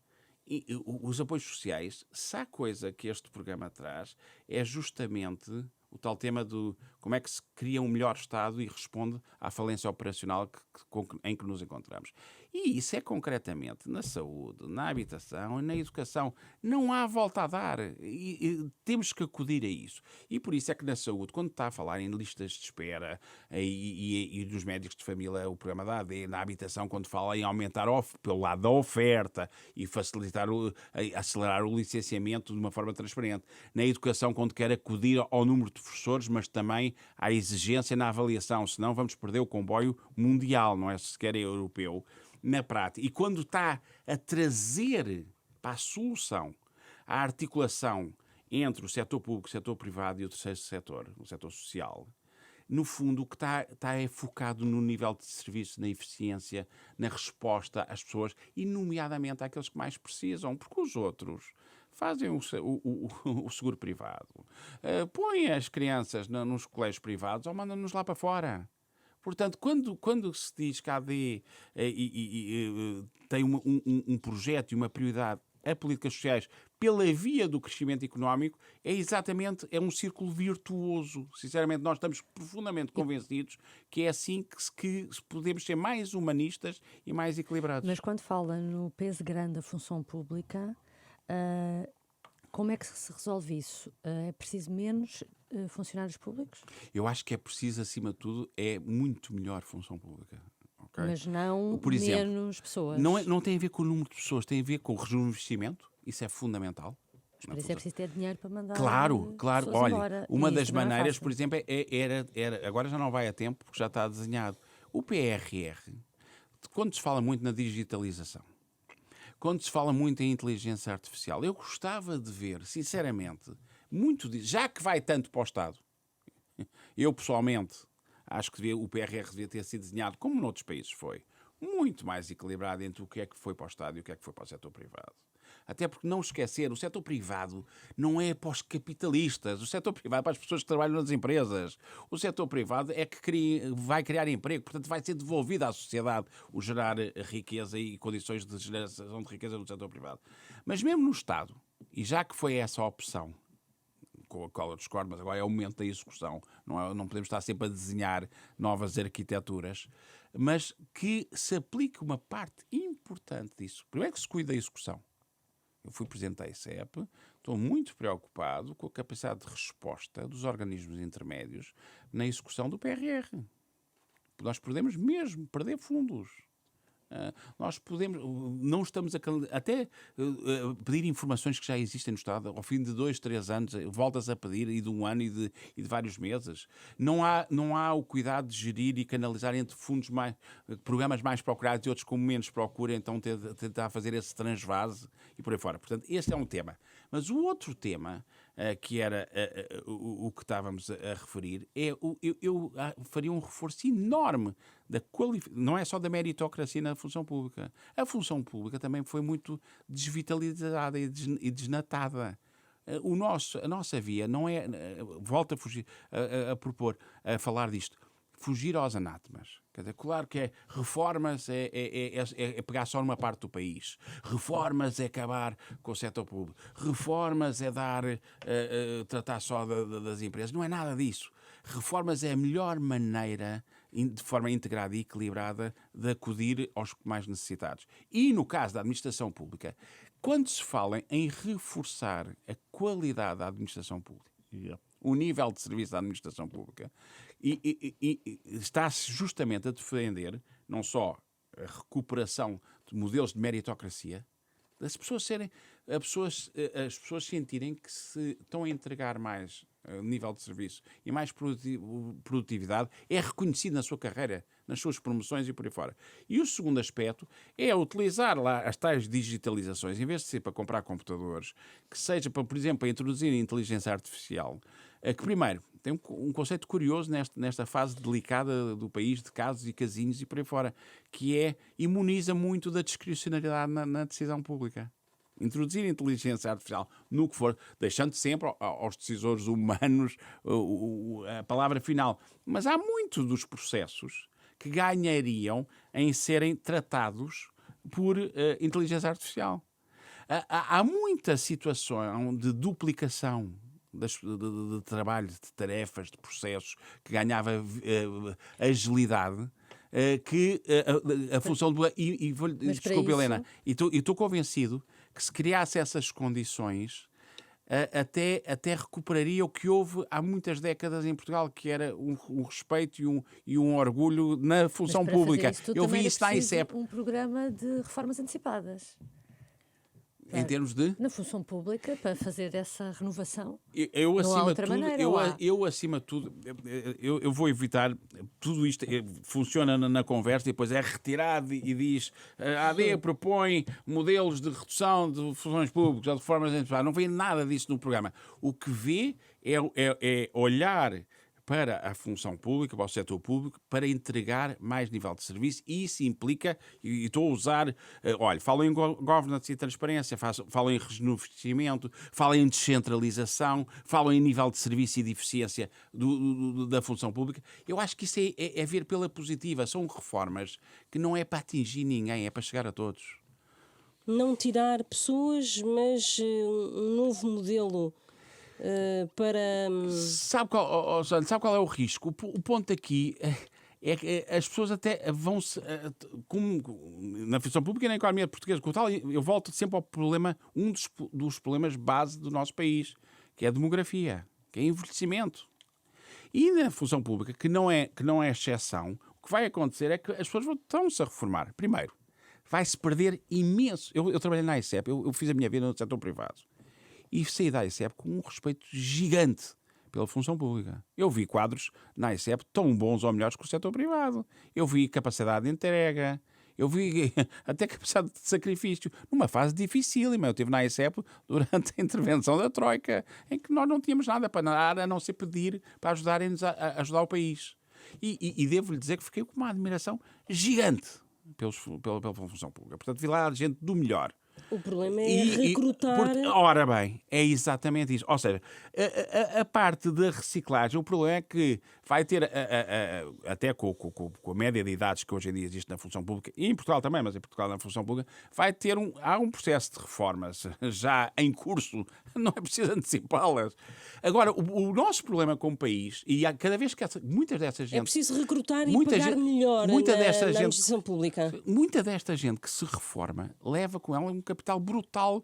os apoios sociais, se há coisa que este programa traz, é justamente o tal tema do Como é que se cria um melhor Estado e responde à falência operacional em que nos encontramos. E isso é concretamente na saúde, na habitação e na educação. Não há volta a dar. E temos que acudir a isso. E por isso é que na saúde, quando está a falar em listas de espera e dos médicos de família, o programa da AD, na habitação, quando fala em aumentar pelo lado da oferta e facilitar, acelerar o licenciamento de uma forma transparente. Na educação, quando quer acudir ao número de professores, mas também à exigência na avaliação, senão vamos perder o comboio mundial, não é sequer europeu, na prática. E quando está a trazer para a solução a articulação entre o setor público, o setor privado e o terceiro setor, o setor social, no fundo o que está é focado no nível de serviço, na eficiência, na resposta às pessoas e nomeadamente àqueles que mais precisam, porque os outros fazem o seguro privado, põem as crianças nos colégios privados ou mandam-nos lá para fora. Portanto, quando se diz que a AD tem um projeto e uma prioridade a políticas sociais pela via do crescimento económico, é um círculo virtuoso. Sinceramente, nós estamos profundamente convencidos que é assim que podemos ser mais humanistas e mais equilibrados. Mas quando fala no peso grande da função pública, como é que se resolve isso? É preciso menos funcionários públicos? Eu acho que é preciso, acima de tudo, é muito melhor função pública. Okay? Mas não Por exemplo, menos pessoas. Não tem a ver com o número de pessoas, tem a ver com o rejuvenescimento. Isso é fundamental. Mas para isso é preciso ter dinheiro para mandar. Claro. Olha, embora. uma das maneiras, por exemplo, era. Agora já não vai a tempo, porque já está desenhado. O PRR, quando se fala muito na digitalização, quando se fala muito em inteligência artificial, eu gostava de ver, sinceramente, já que vai tanto para o Estado, eu pessoalmente acho que o PRR devia ter sido desenhado, como noutros países foi, muito mais equilibrado entre o que é que foi para o Estado e o que é que foi para o setor privado. Até porque, não esquecer, o setor privado não é para os capitalistas. O setor privado é para as pessoas que trabalham nas empresas. O setor privado é que vai criar emprego. Portanto, vai ser devolvido à sociedade o gerar riqueza e condições de geração de riqueza no setor privado. Mas mesmo no Estado, e já que foi essa a opção, com a qual eu discordo, mas agora é o momento da execução, não podemos estar sempre a desenhar novas arquiteturas, mas que se aplique uma parte importante disso. Primeiro que se cuide da execução. Eu fui presidente da ICEP, estou muito preocupado com a capacidade de resposta dos organismos intermédios na execução do PRR. Nós podemos mesmo perder fundos. Nós podemos, não estamos até pedir informações que já existem no Estado, ao fim de 2, 3 anos, voltas a pedir, e de um ano e de vários meses. Não há o cuidado de gerir e canalizar entre fundos programas mais procurados e outros com menos procura, então tentar fazer esse transvase e por aí fora. Portanto, este é um tema. Mas o outro tema, que era o que estávamos a referir, eu faria um reforço enorme não é só da meritocracia na função pública. A função pública também foi muito desvitalizada e desnatada. A nossa via não é... Volto a fugir, a propor, a falar disto. Fugir aos anátemas. Quer dizer, claro que reformas é pegar só numa parte do país. Reformas é acabar com o setor público. Reformas é tratar só das empresas. Não é nada disso. Reformas é a melhor maneira, de forma integrada e equilibrada, de acudir aos mais necessitados. E no caso da administração pública, quando se fala em reforçar a qualidade da administração pública, o nível de serviço da administração pública, e está-se justamente a defender não só a recuperação de modelos de meritocracia, das pessoas as pessoas sentirem que se estão a entregar mais nível de serviço e mais produtividade, é reconhecido na sua carreira, nas suas promoções e por aí fora. E o segundo aspecto é utilizar lá as tais digitalizações, em vez de ser para comprar computadores, que seja para, por exemplo, para introduzir a inteligência artificial, que primeiro tem um conceito curioso nesta fase delicada do país, de casos e casinhos e por aí fora, que imuniza muito da discricionariedade na decisão pública. Introduzir a inteligência artificial no que for, deixando sempre aos decisores humanos a palavra final. Mas há muitos dos processos que ganhariam em serem tratados por inteligência artificial. Há muita situação de duplicação de trabalho, de tarefas, de processos, que ganhava agilidade, que a função do... Desculpe, isso... Helena, e estou convencido que se criasse essas condições, até recuperaria o que houve há muitas décadas em Portugal, que era um respeito e um orgulho na função pública. Eu vi isso na ICEP. Um programa de reformas antecipadas. Em termos de? Na função pública, para fazer essa renovação. Eu acima de tudo, eu vou evitar tudo isto. Funciona na conversa e depois é retirado e diz a AD propõe modelos de redução de funções públicas ou de formas antecipadas. Não vê nada disso no programa. O que vê é olhar para a função pública, para o setor público, para entregar mais nível de serviço, e isso implica, e estou a usar, falo em governance e transparência, falo em rejuvenescimento, falo em descentralização, falo em nível de serviço e de eficiência da função pública. Eu acho que isso é ver pela positiva. São reformas que não é para atingir ninguém, é para chegar a todos. Não tirar pessoas, mas um novo modelo... para... Sabe qual é o risco? O ponto aqui é que as pessoas até vão-se... Como na função pública e na economia portuguesa, eu volto sempre ao problema, um dos problemas base do nosso país, que é a demografia, que é envelhecimento. E na função pública, que não é exceção, o que vai acontecer é que as pessoas estão-se a reformar. Primeiro, vai-se perder imenso... Eu trabalhei na ICEP, eu fiz a minha vida no setor privado. E saí da ICEP com um respeito gigante pela função pública. Eu vi quadros na ICEP tão bons ou melhores que o setor privado. Eu vi capacidade de entrega, eu vi até capacidade de sacrifício, numa fase dificílima. Eu estive na ICEP durante a intervenção da Troika, em que nós não tínhamos nada para dar, a não ser pedir para ajudarem-nos a ajudar o país. E devo-lhe dizer que fiquei com uma admiração gigante pela função pública. Portanto, vi lá gente do melhor. O problema é recrutar... Ora bem, é exatamente isso. Ou seja, a parte da reciclagem, o problema é que vai ter, até com a média de idades que hoje em dia existe na função pública, e em Portugal também, mas em Portugal na função pública, há um processo de reformas já em curso, não é preciso antecipá-las. Agora, o nosso problema como país, e cada vez que muitas dessas gente... É preciso recrutar e pagar melhor na administração pública. Muita desta gente que se reforma leva com ela um capital brutal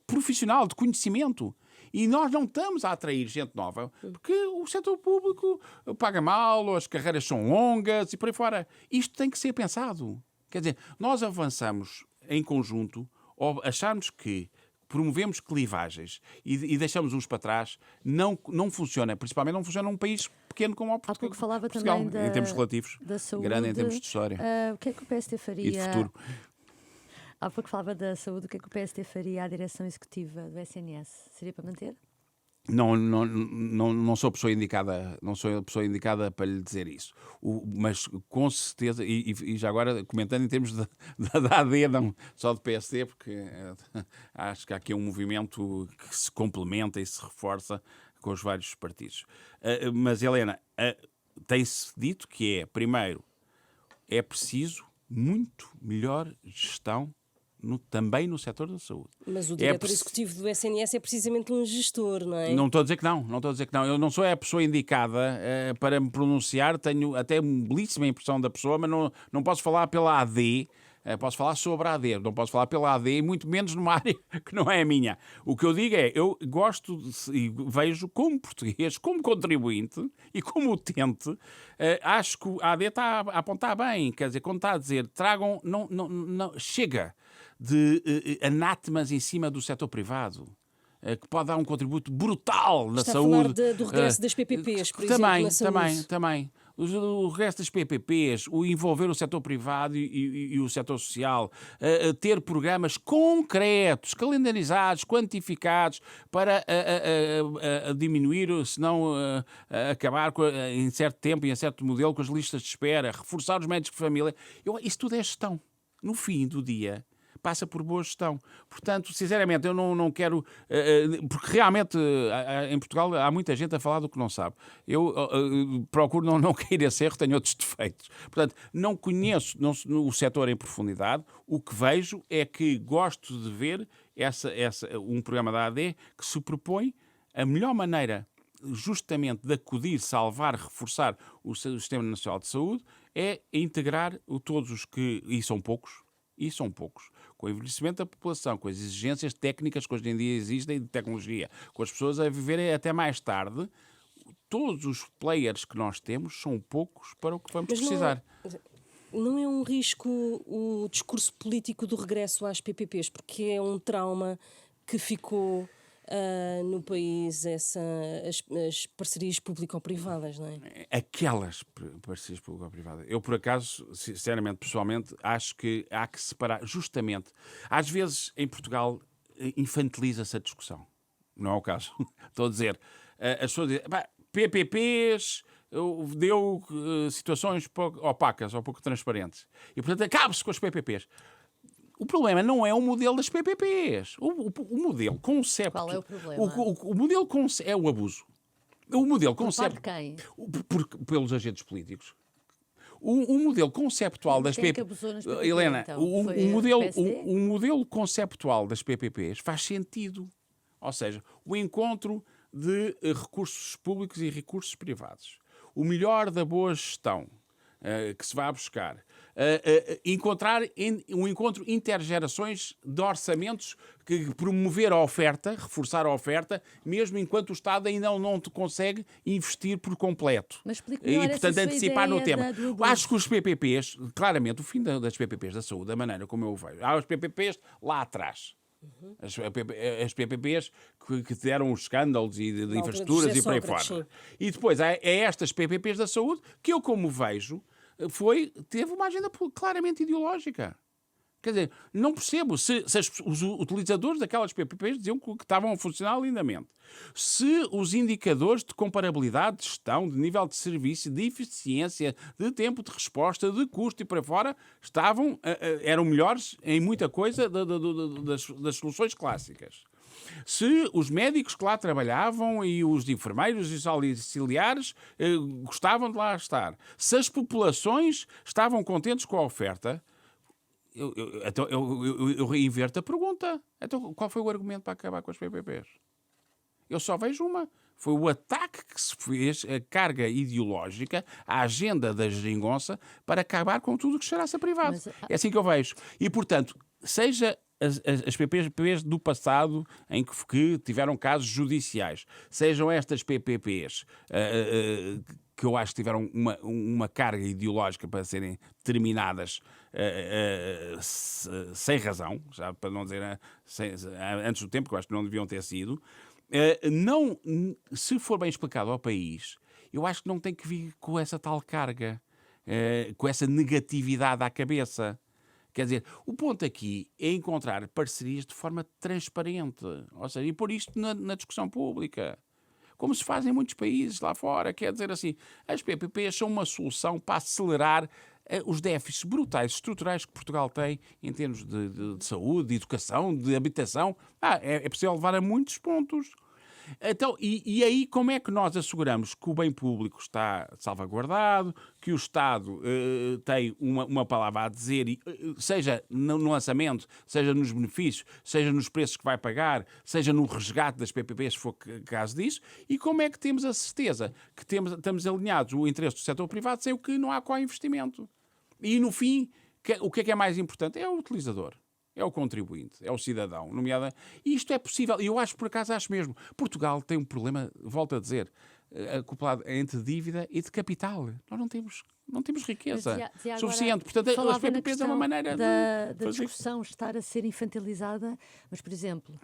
profissional, de conhecimento. E nós não estamos a atrair gente nova porque o setor público paga mal, ou as carreiras são longas e por aí fora. Isto tem que ser pensado. Quer dizer, nós avançamos em conjunto ou achamos que promovemos clivagens e deixamos uns para trás, não funciona. Principalmente não funciona num país pequeno como o Portugal. Há pouco falava Portugal, também em termos relativos, da saúde, grande em termos de história. O que é que o PSD faria? E de futuro. Há pouco falava da saúde, o que é que o PSD faria à direção executiva do SNS? Seria para manter? Não sou a pessoa indicada, para lhe dizer isso. Mas com certeza, e já agora comentando em termos da AD, não só do PSD, porque acho que há aqui um movimento que se complementa e se reforça com os vários partidos. Mas, Helena, tem-se dito que primeiro, é preciso muito melhor gestão também no setor da saúde. Mas o diretor executivo do SNS é precisamente um gestor, não é? Não estou a dizer que não. Eu não sou a pessoa indicada para me pronunciar. Tenho até uma belíssima impressão da pessoa, mas não posso falar pela AD. Posso falar sobre a AD, não posso falar pela AD, e muito menos numa área que não é a minha. O que eu digo é, eu gosto e vejo como português, como contribuinte e como utente, acho que a AD está a apontar bem. Quer dizer, quando está a dizer, tragam, não chega de anátemas em cima do setor privado, que pode dar um contributo brutal na saúde. Está a falar do regresso das PPPs, por exemplo, na saúde. Também. O regresso das PPPs, o envolver o setor privado e o setor social, ter programas concretos, calendarizados, quantificados, para diminuir, se não acabar em certo tempo e em certo modelo com as listas de espera, reforçar os médicos de família. Isso tudo é gestão. No fim do dia, passa por boa gestão. Portanto, sinceramente, eu não quero... porque realmente, em Portugal, há muita gente a falar do que não sabe. Eu procuro não cair esse erro, tenho outros defeitos. Portanto, não conheço o setor em profundidade. O que vejo é que gosto de ver um programa da AD que se propõe a melhor maneira justamente de acudir, salvar, reforçar o Sistema Nacional de Saúde é integrar todos os que, e são poucos, com o envelhecimento da população, com as exigências técnicas que hoje em dia existem de tecnologia, com as pessoas a viverem até mais tarde, todos os players que nós temos são poucos para o que vamos precisar. Não é um risco o discurso político do regresso às PPPs, porque é um trauma que ficou no país, as parcerias público-privadas, não é? Aquelas parcerias público-privadas. Eu, por acaso, sinceramente, pessoalmente, acho que há que separar, justamente. Às vezes, em Portugal, infantiliza-se a discussão. Não é o caso. Estou a dizer, as pessoas dizem, PPPs deu situações opacas ou pouco transparentes. E, portanto, acabe-se com as PPPs. O problema não é o modelo das PPPs. O modelo conceito. Qual é o problema? O modelo é o abuso. O modelo conceito. Por parte de quem? Pelos agentes políticos. O modelo conceptual das PPPs. Helena, então? o modelo conceptual das PPPs faz sentido. Ou seja, o encontro de recursos públicos e recursos privados. O melhor da boa gestão que se vai buscar. Encontrar um encontro intergerações de orçamentos que promover a oferta, reforçar a oferta, mesmo enquanto o Estado ainda não consegue investir por completo. Mas explique melhor, e, portanto, antecipar no tema. Acho que os PPPs, claramente, o fim das PPPs da saúde, da maneira como eu o vejo, há os PPPs lá atrás. As PPPs que deram os escândalos e de infraestruturas e por aí fora. E depois há estas PPPs da saúde que eu, como vejo, teve uma agenda claramente ideológica. Quer dizer, não percebo se os utilizadores daquelas PPPs diziam que estavam a funcionar lindamente. Se os indicadores de comparabilidade, de gestão, de nível de serviço, de eficiência, de tempo de resposta, de custo e para fora, eram melhores em muita coisa das soluções clássicas. Se os médicos que lá trabalhavam e os enfermeiros e os auxiliares gostavam de lá estar. Se as populações estavam contentes com a oferta, eu reinverto a pergunta. Então, qual foi o argumento para acabar com as PPPs? Eu só vejo uma. Foi o ataque que se fez, a carga ideológica, a agenda da geringonça para acabar com tudo que cheirasse a privado. É assim que eu vejo. E, portanto, seja as PPPs do passado em que tiveram casos judiciais, sejam estas PPPs que eu acho que tiveram uma carga ideológica para serem terminadas sem razão, já para não dizer antes do tempo, que eu acho que não deviam ter sido, se for bem explicado ao país, eu acho que não tem que vir com essa tal carga, com essa negatividade à cabeça. Quer dizer, o ponto aqui é encontrar parcerias de forma transparente, ou seja, e pôr isto na discussão pública, como se faz em muitos países lá fora. Quer dizer assim, as PPPs são uma solução para acelerar os déficits brutais estruturais que Portugal tem em termos de saúde, de educação, de habitação. É possível levar a muitos pontos. Então, e aí como é que nós asseguramos que o bem público está salvaguardado, que o Estado tem uma palavra a dizer, seja no lançamento, seja nos benefícios, seja nos preços que vai pagar, seja no resgate das PPPs, se for caso disso, e como é que temos a certeza que estamos alinhados o interesse do setor privado sem o que não há co-investimento. E no fim, o que é mais importante? É o utilizador. É o contribuinte, é o cidadão, E isto é possível, e eu acho, por acaso, mesmo. Portugal tem um problema, volto a dizer, acoplado entre dívida e de capital. Nós não temos riqueza suficiente. Portanto, as PPPs é uma maneira da discussão estar a ser infantilizada, mas, por exemplo...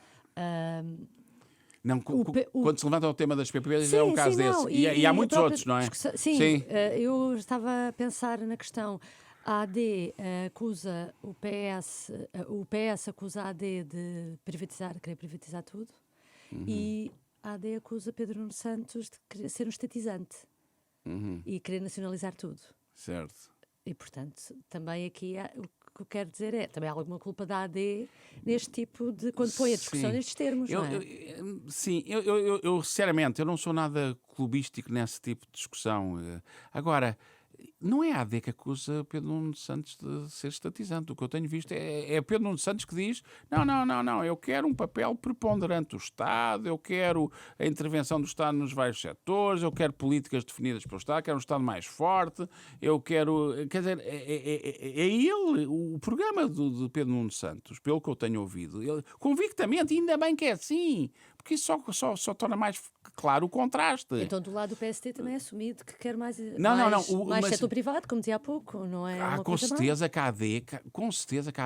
Não, quando se levanta o tema das PPPs, é um caso desse. E há muitos outros, não é? Sim. Eu estava a pensar na questão... A AD acusa o PS acusa a AD de querer privatizar tudo, e a AD acusa Pedro Nuno Santos de ser um estatizante e querer nacionalizar tudo. Certo. E, portanto, também aqui o que eu quero dizer também há alguma culpa da AD neste tipo de... quando põe a discussão nestes termos, não é? Sim, eu sinceramente, eu não sou nada clubístico nesse tipo de discussão. Agora... não é a AD que acusa Pedro Nuno Santos de ser estatizante. O que eu tenho visto é Pedro Nuno Santos que diz não, eu quero um papel preponderante do Estado, eu quero a intervenção do Estado nos vários setores, eu quero políticas definidas pelo Estado, quero um Estado mais forte, eu quero... Quer dizer, é ele, o programa de Pedro Nuno Santos, pelo que eu tenho ouvido, ele, convictamente, ainda bem que é assim, porque isso só torna mais claro o contraste. Então, do lado do PSD também é assumido que quer mais Mas setor privado, como dizia há pouco, não é? Uma com coisa certeza que a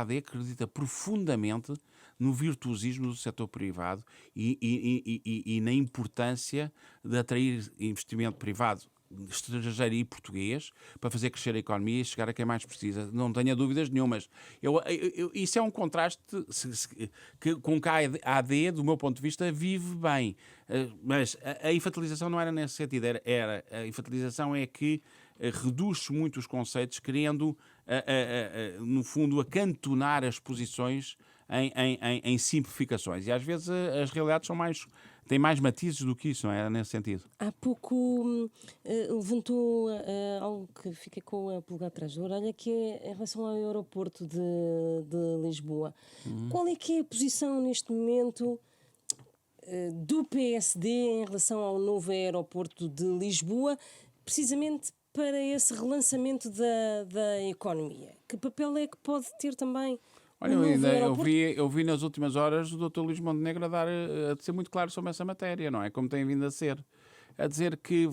AD acredita profundamente no virtuosismo do setor privado e na importância de atrair investimento privado estrangeiro e português para fazer crescer a economia e chegar a quem mais precisa. Não tenha dúvidas nenhumas. Isso é um contraste com que a AD, do meu ponto de vista, vive bem. Mas a infantilização não era nesse sentido. A infantilização é que reduz muito os conceitos, querendo, no fundo, acantonar as posições em simplificações. E às vezes as realidades têm mais matizes do que isso, não é? Nesse sentido. Há pouco levantou algo que fica com a pulga atrás da orelha, que é em relação ao aeroporto de Lisboa. Qual é que é a posição neste momento do PSD em relação ao novo aeroporto de Lisboa, precisamente para esse relançamento da economia? Que papel é que pode ter também? Olha, eu vi nas últimas horas o Dr. Luís Montenegro a ser muito claro sobre essa matéria, não é? Como tem vindo a ser. A dizer que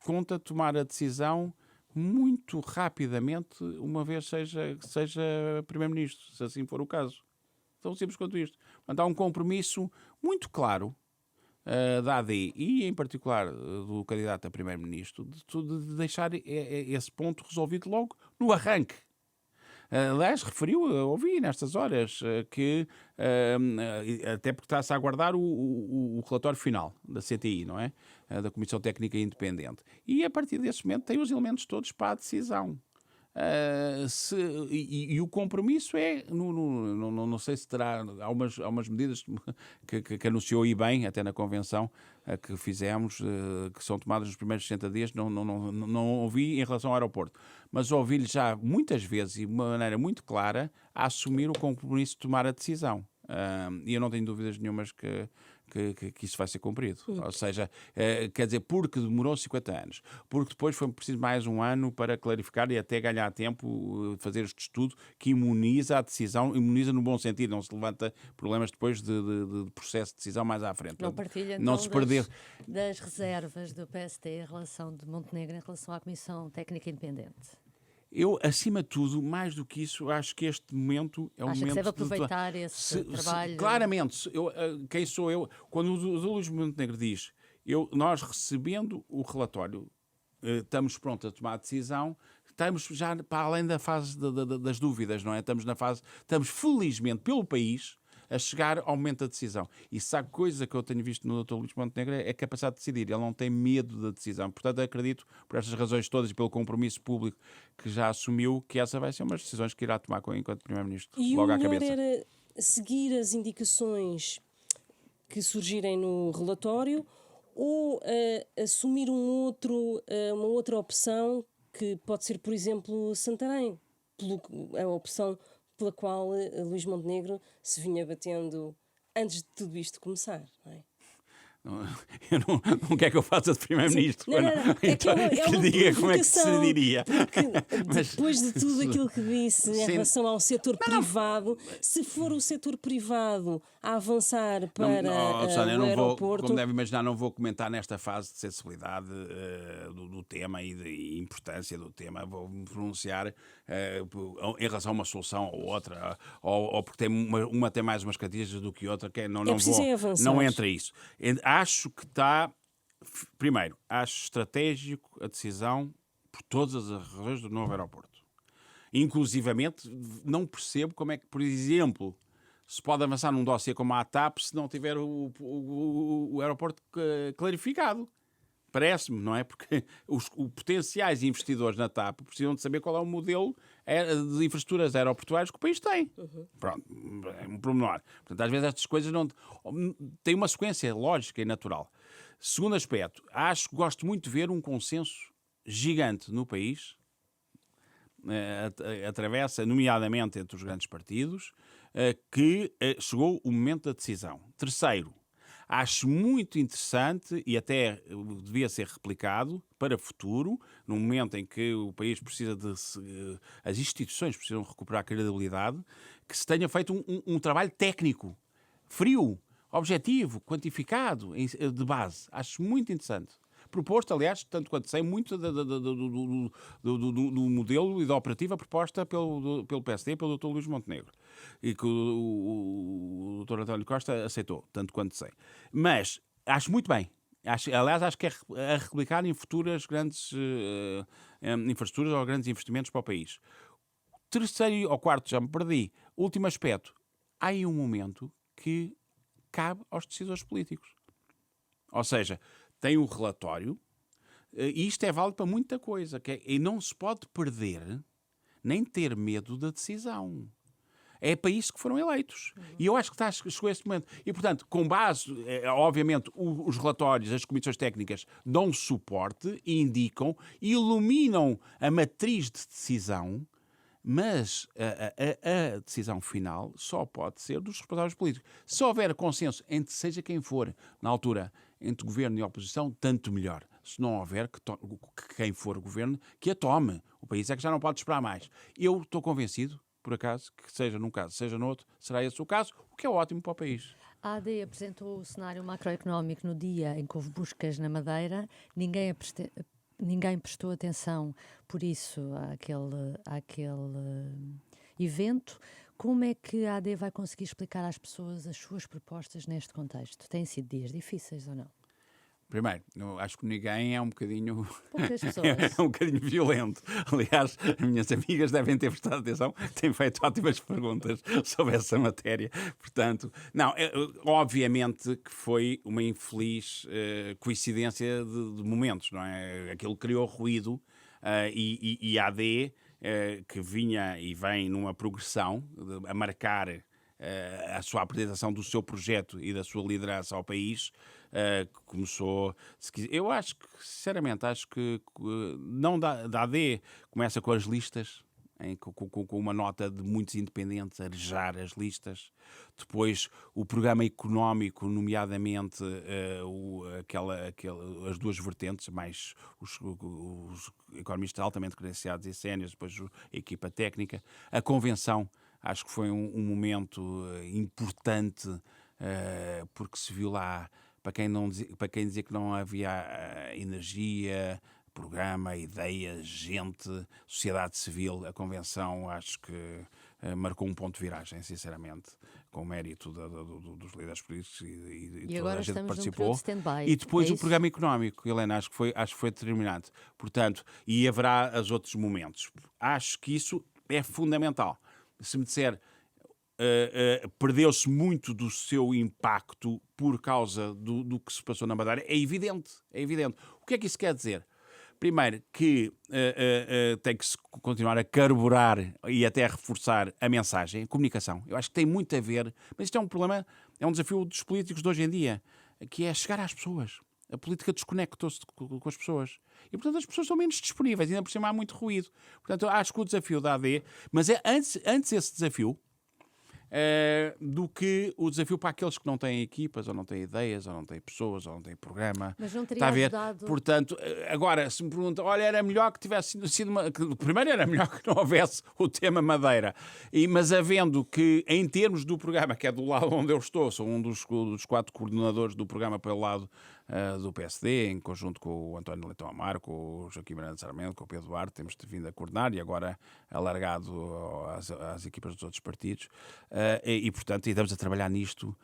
conta tomar a decisão muito rapidamente, uma vez seja Primeiro-Ministro, se assim for o caso. Tão simples quanto isto. Portanto, há um compromisso muito claro da AD e, em particular, do candidato a Primeiro-Ministro, de deixar esse ponto resolvido logo no arranque. Aliás, ouvi nestas horas, que até porque está-se a aguardar o relatório final da CTI, não é? Da Comissão Técnica Independente. E a partir desse momento tem os elementos todos para a decisão. E o compromisso não sei se terá, há umas medidas que anunciou aí bem, até na convenção que fizemos, que são tomadas nos primeiros 60 dias, não ouvi em relação ao aeroporto, mas ouvi-lhe já muitas vezes e de uma maneira muito clara a assumir o compromisso de tomar a decisão. E eu não tenho dúvidas nenhumas que isso vai ser cumprido. Ou seja, quer dizer, porque demorou 50 anos, porque depois foi preciso mais um ano para clarificar e até ganhar tempo, fazer este estudo que imuniza a decisão, imuniza no bom sentido, não se levanta problemas depois de processo de decisão mais à frente. Não partilha, não então, se perder das reservas do PSD em relação de Montenegro em relação à Comissão Técnica Independente? Eu, acima de tudo, mais do que isso, acho que este momento é um momento... Acha que deve aproveitar esse trabalho? Claramente. Quem sou eu? Quando o Luís Montenegro diz nós recebendo o relatório, estamos prontos a tomar a decisão, estamos já para além da fase das dúvidas, não é? Estamos felizmente pelo país a chegar ao momento da decisão. E se há coisa que eu tenho visto no Dr. Luís Montenegro é a capacidade de decidir. Ele não tem medo da decisão. Portanto, acredito, por estas razões todas e pelo compromisso público que já assumiu, que essa vai ser uma das decisões que irá tomar enquanto Primeiro-Ministro, logo à cabeça. E o melhor era seguir as indicações que surgirem no relatório ou assumir uma outra opção que pode ser, por exemplo, Santarém, a opção pela qual Luís Montenegro se vinha batendo antes de tudo isto começar, não é? Eu não quer que eu faça de Primeiro-Ministro. Então, que lhe diga como é que se diria. Mas, depois de tudo aquilo que disse em relação ao setor privado, se for o setor privado a avançar para o aeroporto... Como deve imaginar, não vou comentar nesta fase de sensibilidade do tema e de importância do tema. Vou-me pronunciar em relação a uma solução ou outra, ou porque uma tem mais umas características do que outra, que não entra isso. Acho que está... Primeiro, acho estratégico a decisão por todas as razões do novo aeroporto. Inclusivamente, não percebo como é que, por exemplo, se pode avançar num dossiê como a TAP se não tiver o aeroporto clarificado. Parece-me, não é? Porque os potenciais investidores na TAP precisam de saber qual é o modelo de infraestruturas aeroportuárias que o país tem. Pronto, é um pormenor. Portanto, às vezes estas coisas não têm uma sequência lógica e natural. Segundo aspecto, gosto muito de ver um consenso gigante no país atravessa, nomeadamente entre os grandes partidos, que chegou o momento da decisão. Terceiro, acho muito interessante e até devia ser replicado para o futuro, no momento em que o país precisa as instituições precisam recuperar a credibilidade, que se tenha feito um trabalho técnico, frio, objetivo, quantificado, de base. Acho muito interessante. Proposto, aliás, tanto quanto sei, muito do modelo e da operativa proposta pelo PSD, pelo Dr. Luís Montenegro, e que o Dr. António Costa aceitou, tanto quanto sei. Mas acho muito bem. Aliás, acho que é a replicar em futuras grandes infraestruturas ou grandes investimentos para o país. Terceiro ou quarto, já me perdi. Último aspecto. Há aí um momento que cabe aos decisores políticos. Ou seja, tem um relatório, e isto é válido para muita coisa, e não se pode perder nem ter medo da decisão. É para isso que foram eleitos. E eu acho que chegou esse momento. E, portanto, com base, obviamente, os relatórios, as comissões técnicas dão suporte, indicam, iluminam a matriz de decisão, mas a decisão final só pode ser dos responsáveis políticos. Se houver consenso entre seja quem for, na altura, entre governo e oposição, tanto melhor. Se não houver, que quem for o governo, que a tome. O país é que já não pode esperar mais. Eu estou convencido, por acaso, que seja num caso, seja no outro, será esse o caso, o que é ótimo para o país. A AD apresentou o cenário macroeconómico no dia em que houve buscas na Madeira. Ninguém prestou atenção, por isso, àquele evento. Como é que a AD vai conseguir explicar às pessoas as suas propostas neste contexto? Têm sido dias difíceis ou não? Primeiro, eu acho que ninguém é um bocadinho... Poucas pessoas. É um bocadinho violento. Aliás, as minhas amigas devem ter prestado atenção, têm feito ótimas perguntas sobre essa matéria. Portanto, não, obviamente que foi uma infeliz coincidência de momentos, não é? Aquilo criou ruído e a AD, que vinha e vem numa progressão a marcar a sua apresentação do seu projeto e da sua liderança ao país, começou, eu acho que, sinceramente, não da AD, começa com as listas, com uma nota de muitos independentes a arejar as listas. Depois o programa económico, nomeadamente as duas vertentes, mais os economistas altamente credenciados e séniores, depois a equipa técnica. A convenção, acho que foi um momento importante, porque se viu lá, para quem dizia que não havia energia, programa, ideias, gente, sociedade civil, a convenção acho que marcou um ponto de viragem, sinceramente, com o mérito dos líderes políticos e toda a gente que participou. E depois o programa económico, Helena, acho que foi determinante. Portanto, e haverá os outros momentos. Acho que isso é fundamental. Se me disser perdeu-se muito do seu impacto por causa do que se passou na Madeira, é evidente, é evidente. O que é que isso quer dizer? Primeiro, que tem que se continuar a carburar e até reforçar a mensagem, a comunicação. Eu acho que tem muito a ver, mas isto é um problema, é um desafio dos políticos de hoje em dia, que é chegar às pessoas. A política desconectou-se com as pessoas. E, portanto, as pessoas são menos disponíveis, ainda por cima há muito ruído. Portanto, eu acho que o desafio da AD, mas é antes esse desafio, do que o desafio para aqueles que não têm equipas, ou não têm ideias, ou não têm pessoas, ou não têm programa. Mas não teria Está a ver? ajudado... Portanto, agora, se me perguntam, olha, era melhor que tivesse sido primeiro era melhor que não houvesse o tema Madeira. Mas havendo que, em termos do programa, que é do lado onde eu estou, sou um dos 4 coordenadores do programa pelo lado do PSD, em conjunto com o António Leitão Amaro, com o Joaquim Miranda Sarmento, com o Pedro Duarte, temos vindo a coordenar e agora alargado às equipas dos outros partidos. E, portanto, estamos a trabalhar nisto.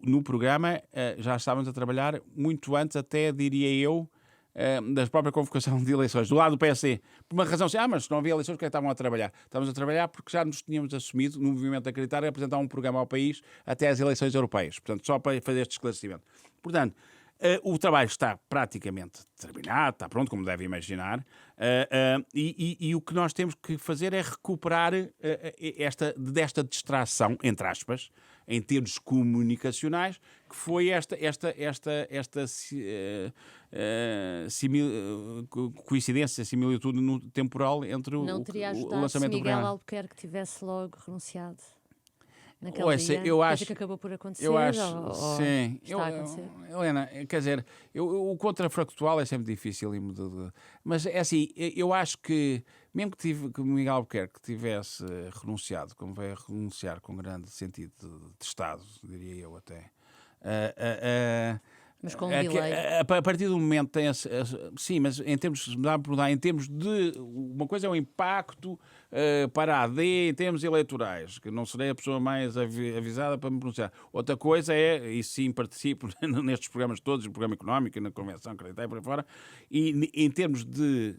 No programa já estávamos a trabalhar muito antes, até diria eu, da própria convocação de eleições, do lado do PSD. Por uma razão assim, mas se não havia eleições, porque estavam a trabalhar? Estávamos a trabalhar porque já nos tínhamos assumido, no movimento Acreditar, a apresentar um programa ao país até às eleições europeias. Portanto, só para fazer este esclarecimento. Portanto, o trabalho está praticamente terminado, está pronto, como deve imaginar, e o que nós temos que fazer é recuperar desta distração, entre aspas, em termos comunicacionais, que foi esta coincidência, similitude no temporal entre Não teria o ajudado lançamento se do Miguel programa. Albuquerque tivesse logo renunciado naquele Ouça, dia? eu Coisa acho- que acabou por acontecer? Eu acho, ou sim. está a acontecer? Helena, quer dizer, o contrafactual é sempre difícil, mas é assim, eu acho que, mesmo que o Miguel Albuquerque tivesse renunciado, como vai renunciar com grande sentido de Estado, diria eu até, Mas com um é que, delay. a partir do momento tem sim, mas em termos em termos de uma coisa é o impacto para a AD em termos eleitorais, que não serei a pessoa mais avisada para me pronunciar. Outra coisa é, e sim participo nestes programas todos, no programa económico, na convenção, acreditei por aí fora, e em termos de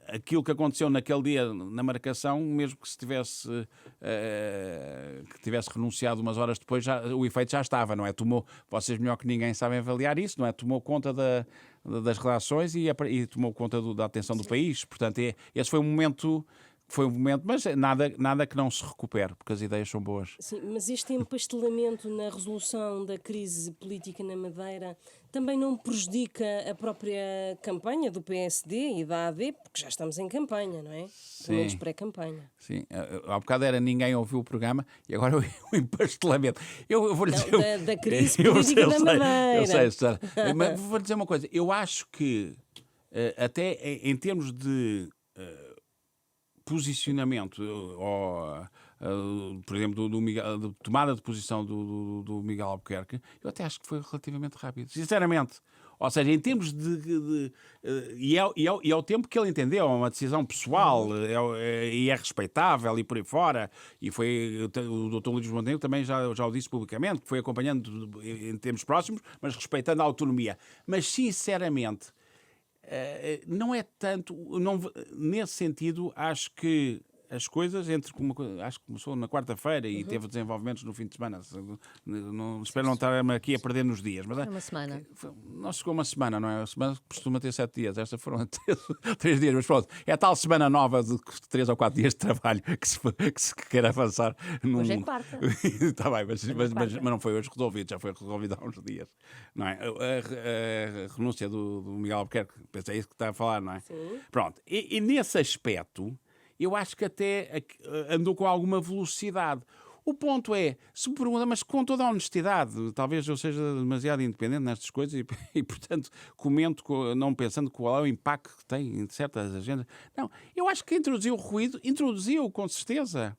aquilo que aconteceu naquele dia na marcação, mesmo que se tivesse que tivesse renunciado umas horas depois, o efeito já estava, não é? Vocês melhor que ninguém sabem avaliar isso, não é? Tomou conta das relações e tomou conta da atenção do país. Portanto, esse foi um momento, mas nada que não se recupere, porque as ideias são boas. Sim, mas este empastelamento na resolução da crise política na Madeira também não prejudica a própria campanha do PSD e da AD, porque já estamos em campanha, não é? Pelo menos pré-campanha. Sim, há bocado era ninguém ouviu o programa e agora o empastelamento. Eu vou-lhe dizer... Da crise política da Madeira. Eu sei, Susana. Mas vou-lhe dizer uma coisa. Eu acho que, até em termos de posicionamento, por exemplo, de tomada de posição do Miguel Albuquerque, eu até acho que foi relativamente rápido. Sinceramente. Ou seja, em termos e é o tempo que ele entendeu, é uma decisão pessoal e é respeitável e por aí fora. E foi o Dr. Luís Montenegro também já o disse publicamente, que foi acompanhando em termos próximos, mas respeitando a autonomia. Mas, sinceramente, não é tanto. Nesse sentido, acho que as coisas, acho que começou na quarta-feira e teve desenvolvimentos no fim de semana. Espero não estar aqui a perder nos dias. Mas Foi uma semana. Não chegou uma semana, não é? A semana costuma ter 7 dias. Esta foram 3 dias, mas pronto. É a tal semana nova de 3 ou 4 dias de trabalho que se quer avançar. Hoje é quarta. Está bem, mas não foi hoje resolvido, já foi resolvido há uns dias. Não é? A renúncia do Miguel Albuquerque, penso é isso que está a falar, não é? Sim. Pronto. E nesse aspecto, eu acho que até andou com alguma velocidade. O ponto é, se me pergunta, mas com toda a honestidade, talvez eu seja demasiado independente nestas coisas e portanto, comento não pensando qual é o impacto que tem em certas agendas. Não, eu acho que introduziu o ruído, introduziu com certeza.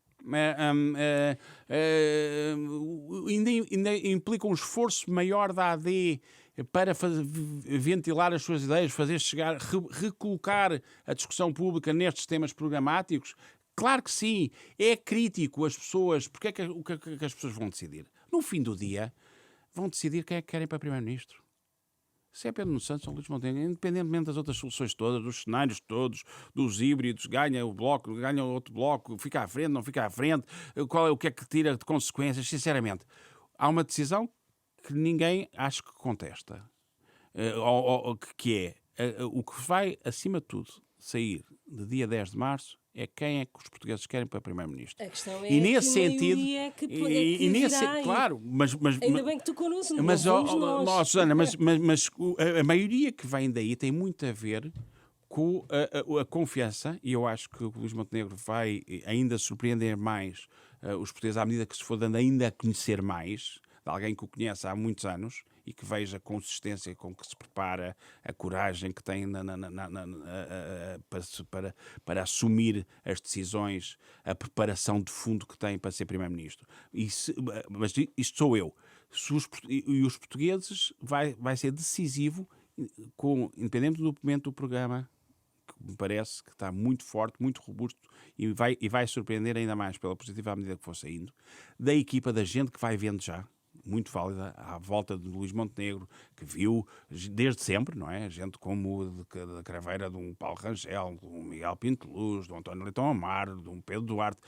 Ainda implica um esforço maior da AD para ventilar as suas ideias, fazer chegar, recolocar a discussão pública nestes temas programáticos. Claro que sim, é crítico as pessoas, porque o que é que as pessoas vão decidir? No fim do dia, vão decidir quem é que querem para Primeiro-Ministro. Se é Pedro Nuno Santos ou Luís Montenegro, independentemente das outras soluções todas, dos cenários todos, dos híbridos, ganha o bloco, ganha o outro bloco, fica à frente, não fica à frente, o que é que tira de consequências, sinceramente. Há uma decisão que ninguém acho que contesta, que é o que vai, acima de tudo, sair de dia 10 de março é quem é que os portugueses querem para Primeiro-Ministro. A questão é E nesse que sentido, claro, mas ainda bem que tu connosco, não mas, fomos nós. Susana, mas a maioria que vem daí tem muito a ver com a confiança, e eu acho que o Luís Montenegro vai ainda surpreender mais os portugueses à medida que se for dando ainda a conhecer mais, de alguém que o conhece há muitos anos e que veja a consistência com que se prepara, a coragem que tem para assumir as decisões, a preparação de fundo que tem para ser Primeiro-Ministro. Mas isto sou eu. E os portugueses vai ser decisivo, independente do documento do programa, que me parece que está muito forte, muito robusto e vai surpreender ainda mais pela positiva à medida que for saindo, da equipa da gente que vai vendo já, muito válida, à volta de Luís Montenegro, que viu desde sempre, não é? Gente como da craveira de um Paulo Rangel, de um Miguel Pinto Luz, de um António Leitão Amaro, de um Pedro Duarte,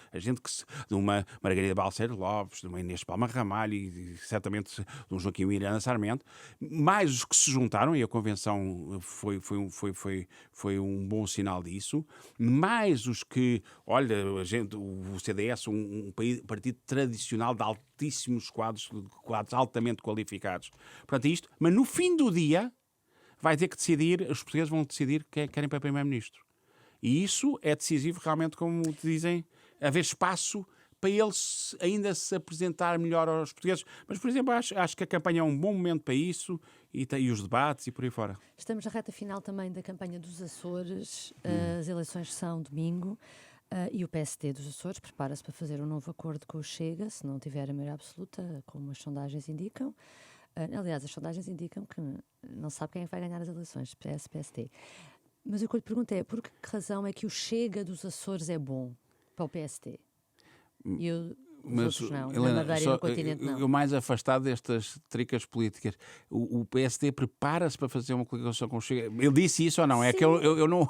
de uma Margarida Balseiro Lopes, de uma Inês Palma Ramalho e certamente de um Joaquim Miranda Sarmento, mais os que se juntaram, e a convenção foi um bom sinal disso, mais os que, olha, o CDS, um partido tradicional de altíssimos quadros altamente qualificados. Portanto, isto, mas no fim do dia vai ter que decidir, os portugueses vão decidir quem querem para Primeiro-Ministro. E isso é decisivo, realmente, como te dizem, haver espaço para eles ainda se apresentar melhor aos portugueses. Mas, por exemplo, acho que a campanha é um bom momento para isso e os debates e por aí fora. Estamos na reta final também da campanha dos Açores. As eleições são domingo. E o PSD dos Açores prepara-se para fazer um novo acordo com o Chega, se não tiver a maioria absoluta, como as sondagens indicam. Aliás, as sondagens indicam que não sabe quem vai ganhar as eleições, PS, PSD. Mas o que eu lhe pergunto é, por que razão é que o Chega dos Açores é bom para o PSD? E os outros não, Helena, na Madeira e no continente não. Eu mais afastado destas tricas políticas. O PSD prepara-se para fazer uma coligação com o Chega. Ele disse isso ou não? É que eu não...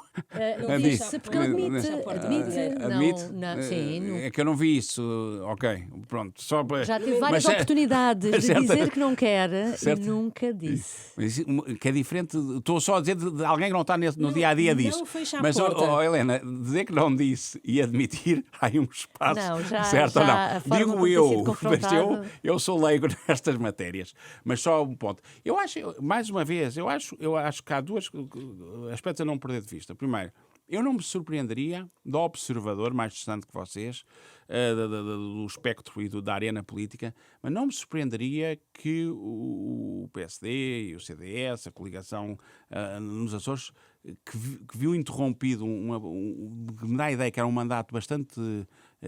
Não disse, porque ele admite. É que eu não vi isso. Ok, pronto. Só para... Já tive várias oportunidades de dizer que não quer certo. E nunca disse. Mas que é diferente. Estou só a dizer de alguém que não está no dia-a-dia disso. Mas, Helena, dizer que não disse e admitir, há um espaço. Não, certo ou não? Digo eu sou leigo nestas matérias, mas só um ponto. Eu acho, mais uma vez, eu acho que há dois aspectos a não perder de vista. Primeiro, eu não me surpreenderia, do observador mais distante que vocês, do espectro e da arena política, mas não me surpreenderia que o PSD e o CDS, a coligação nos Açores, que viu interrompido, que me dá a ideia que era um mandato bastante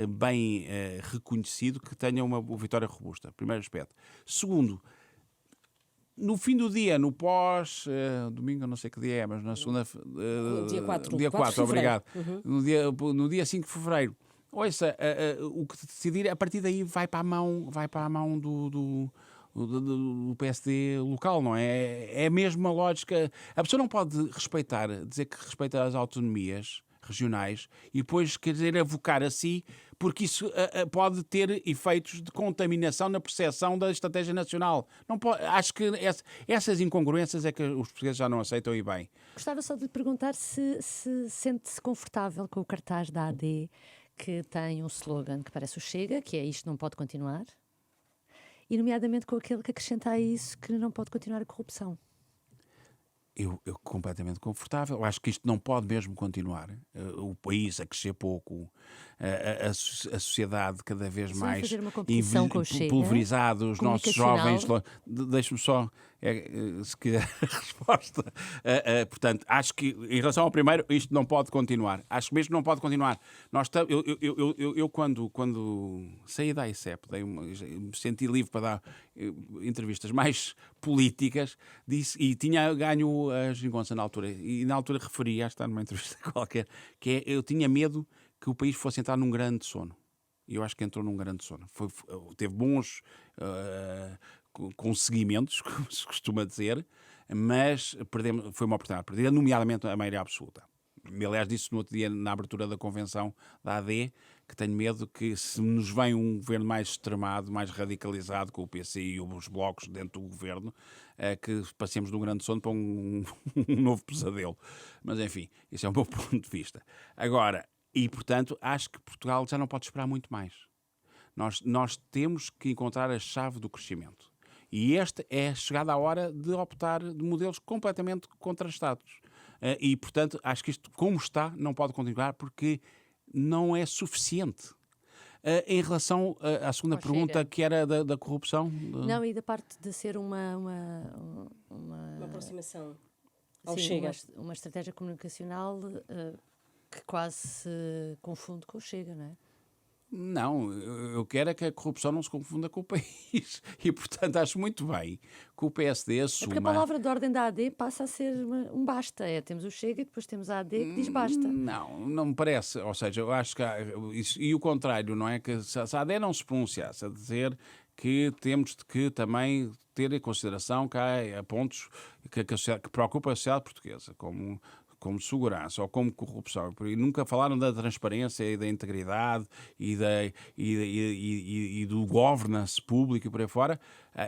bem reconhecido, que tenha uma vitória robusta. Primeiro aspecto. Segundo, no fim do dia, no domingo, não sei que dia é, mas na segunda... dia 4, obrigado. No dia 5 de fevereiro. Ouça, o que decidir, a partir daí vai para a mão do PSD local, não é? É mesmo uma lógica... A pessoa não pode dizer que respeita as autonomias regionais e depois quer dizer avocar a si, porque isso pode ter efeitos de contaminação na percepção da estratégia nacional. Não pode, acho que essas incongruências é que os portugueses já não aceitam e bem. Gostava só de lhe perguntar se sente-se confortável com o cartaz da AD, que tem um slogan que parece o Chega, que é isto não pode continuar, e nomeadamente com aquele que acrescenta a isso que não pode continuar a corrupção. Eu completamente confortável. Acho que isto não pode mesmo continuar. O país a crescer pouco, a sociedade cada vez mais pulverizada, os nossos jovens... Deixe-me só, se quiser, a resposta. Portanto, acho que, em relação ao primeiro, isto não pode continuar. Acho que mesmo que não pode continuar. Eu quando saí da ICEP, me senti livre para dar entrevistas mais políticas, disse, e tinha ganho a geringonça na altura, e na altura referia, está numa entrevista qualquer, que eu tinha medo que o país fosse entrar num grande sono. E eu acho que entrou num grande sono. Teve bons conseguimentos, como se costuma dizer, mas foi uma oportunidade perdida, nomeadamente a maioria absoluta. Aliás, disse no outro dia, na abertura da convenção da AD, que tenho medo que, se nos vem um governo mais extremado, mais radicalizado, com o PC e os blocos dentro do governo, que passemos de um grande sono para um novo pesadelo. Mas, enfim, esse é o meu ponto de vista. Agora, e, portanto, acho que Portugal já não pode esperar muito mais. Nós temos que encontrar a chave do crescimento. E esta é chegada a hora de optar de modelos completamente contrastados. E, portanto, acho que isto, como está, não pode continuar porque não é suficiente. Em relação à segunda pergunta, que era da corrupção... Não, e da parte de ser uma aproximação ao sim, Chega. Uma estratégia comunicacional que quase se confunde com o Chega, não é? Não, eu quero é que a corrupção não se confunda com o país. E, portanto, acho muito bem que o PSD assuma... É porque a palavra de ordem da AD passa a ser um basta. Temos o Chega e depois temos a AD que diz basta. Não me parece. Ou seja, eu acho que... e o contrário, não é? Que se a AD não se pronunciasse a dizer que temos de que também ter em consideração que há pontos que preocupam a sociedade portuguesa, como segurança ou como corrupção. E nunca falaram da transparência e da integridade e do governance público e por aí fora.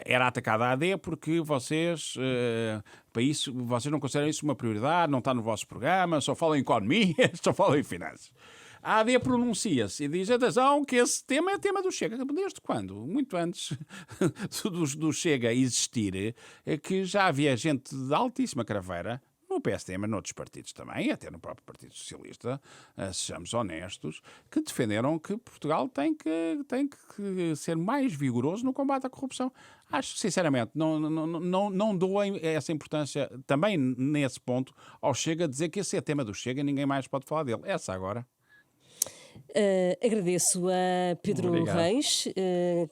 Era atacada a AD porque vocês não consideram isso uma prioridade, não está no vosso programa, só falam em economia, só falam em finanças. A AD pronuncia-se e diz, atenção, que esse tema é tema do Chega. Desde quando? Muito antes do Chega existir, que já havia gente de altíssima craveira, no PSD, mas noutros partidos também, até no próprio Partido Socialista, sejamos honestos, que defenderam que Portugal tem que ser mais vigoroso no combate à corrupção. Acho, sinceramente, não dou essa importância, também nesse ponto, ao Chega dizer que esse é tema do Chega e ninguém mais pode falar dele. Essa agora. Agradeço a Pedro Obrigado. Reis,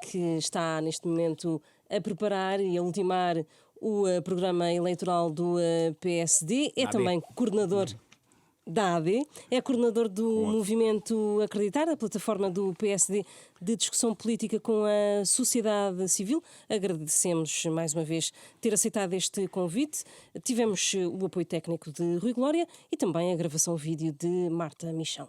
que está neste momento a preparar e a ultimar o programa eleitoral do PSD. É AD. também coordenador da AD, é coordenador do movimento Acreditar, a plataforma do PSD de discussão política com a sociedade civil. Agradecemos mais uma vez ter aceitado este convite. Tivemos o apoio técnico de Rui Glória e também a gravação vídeo de Marta Michão.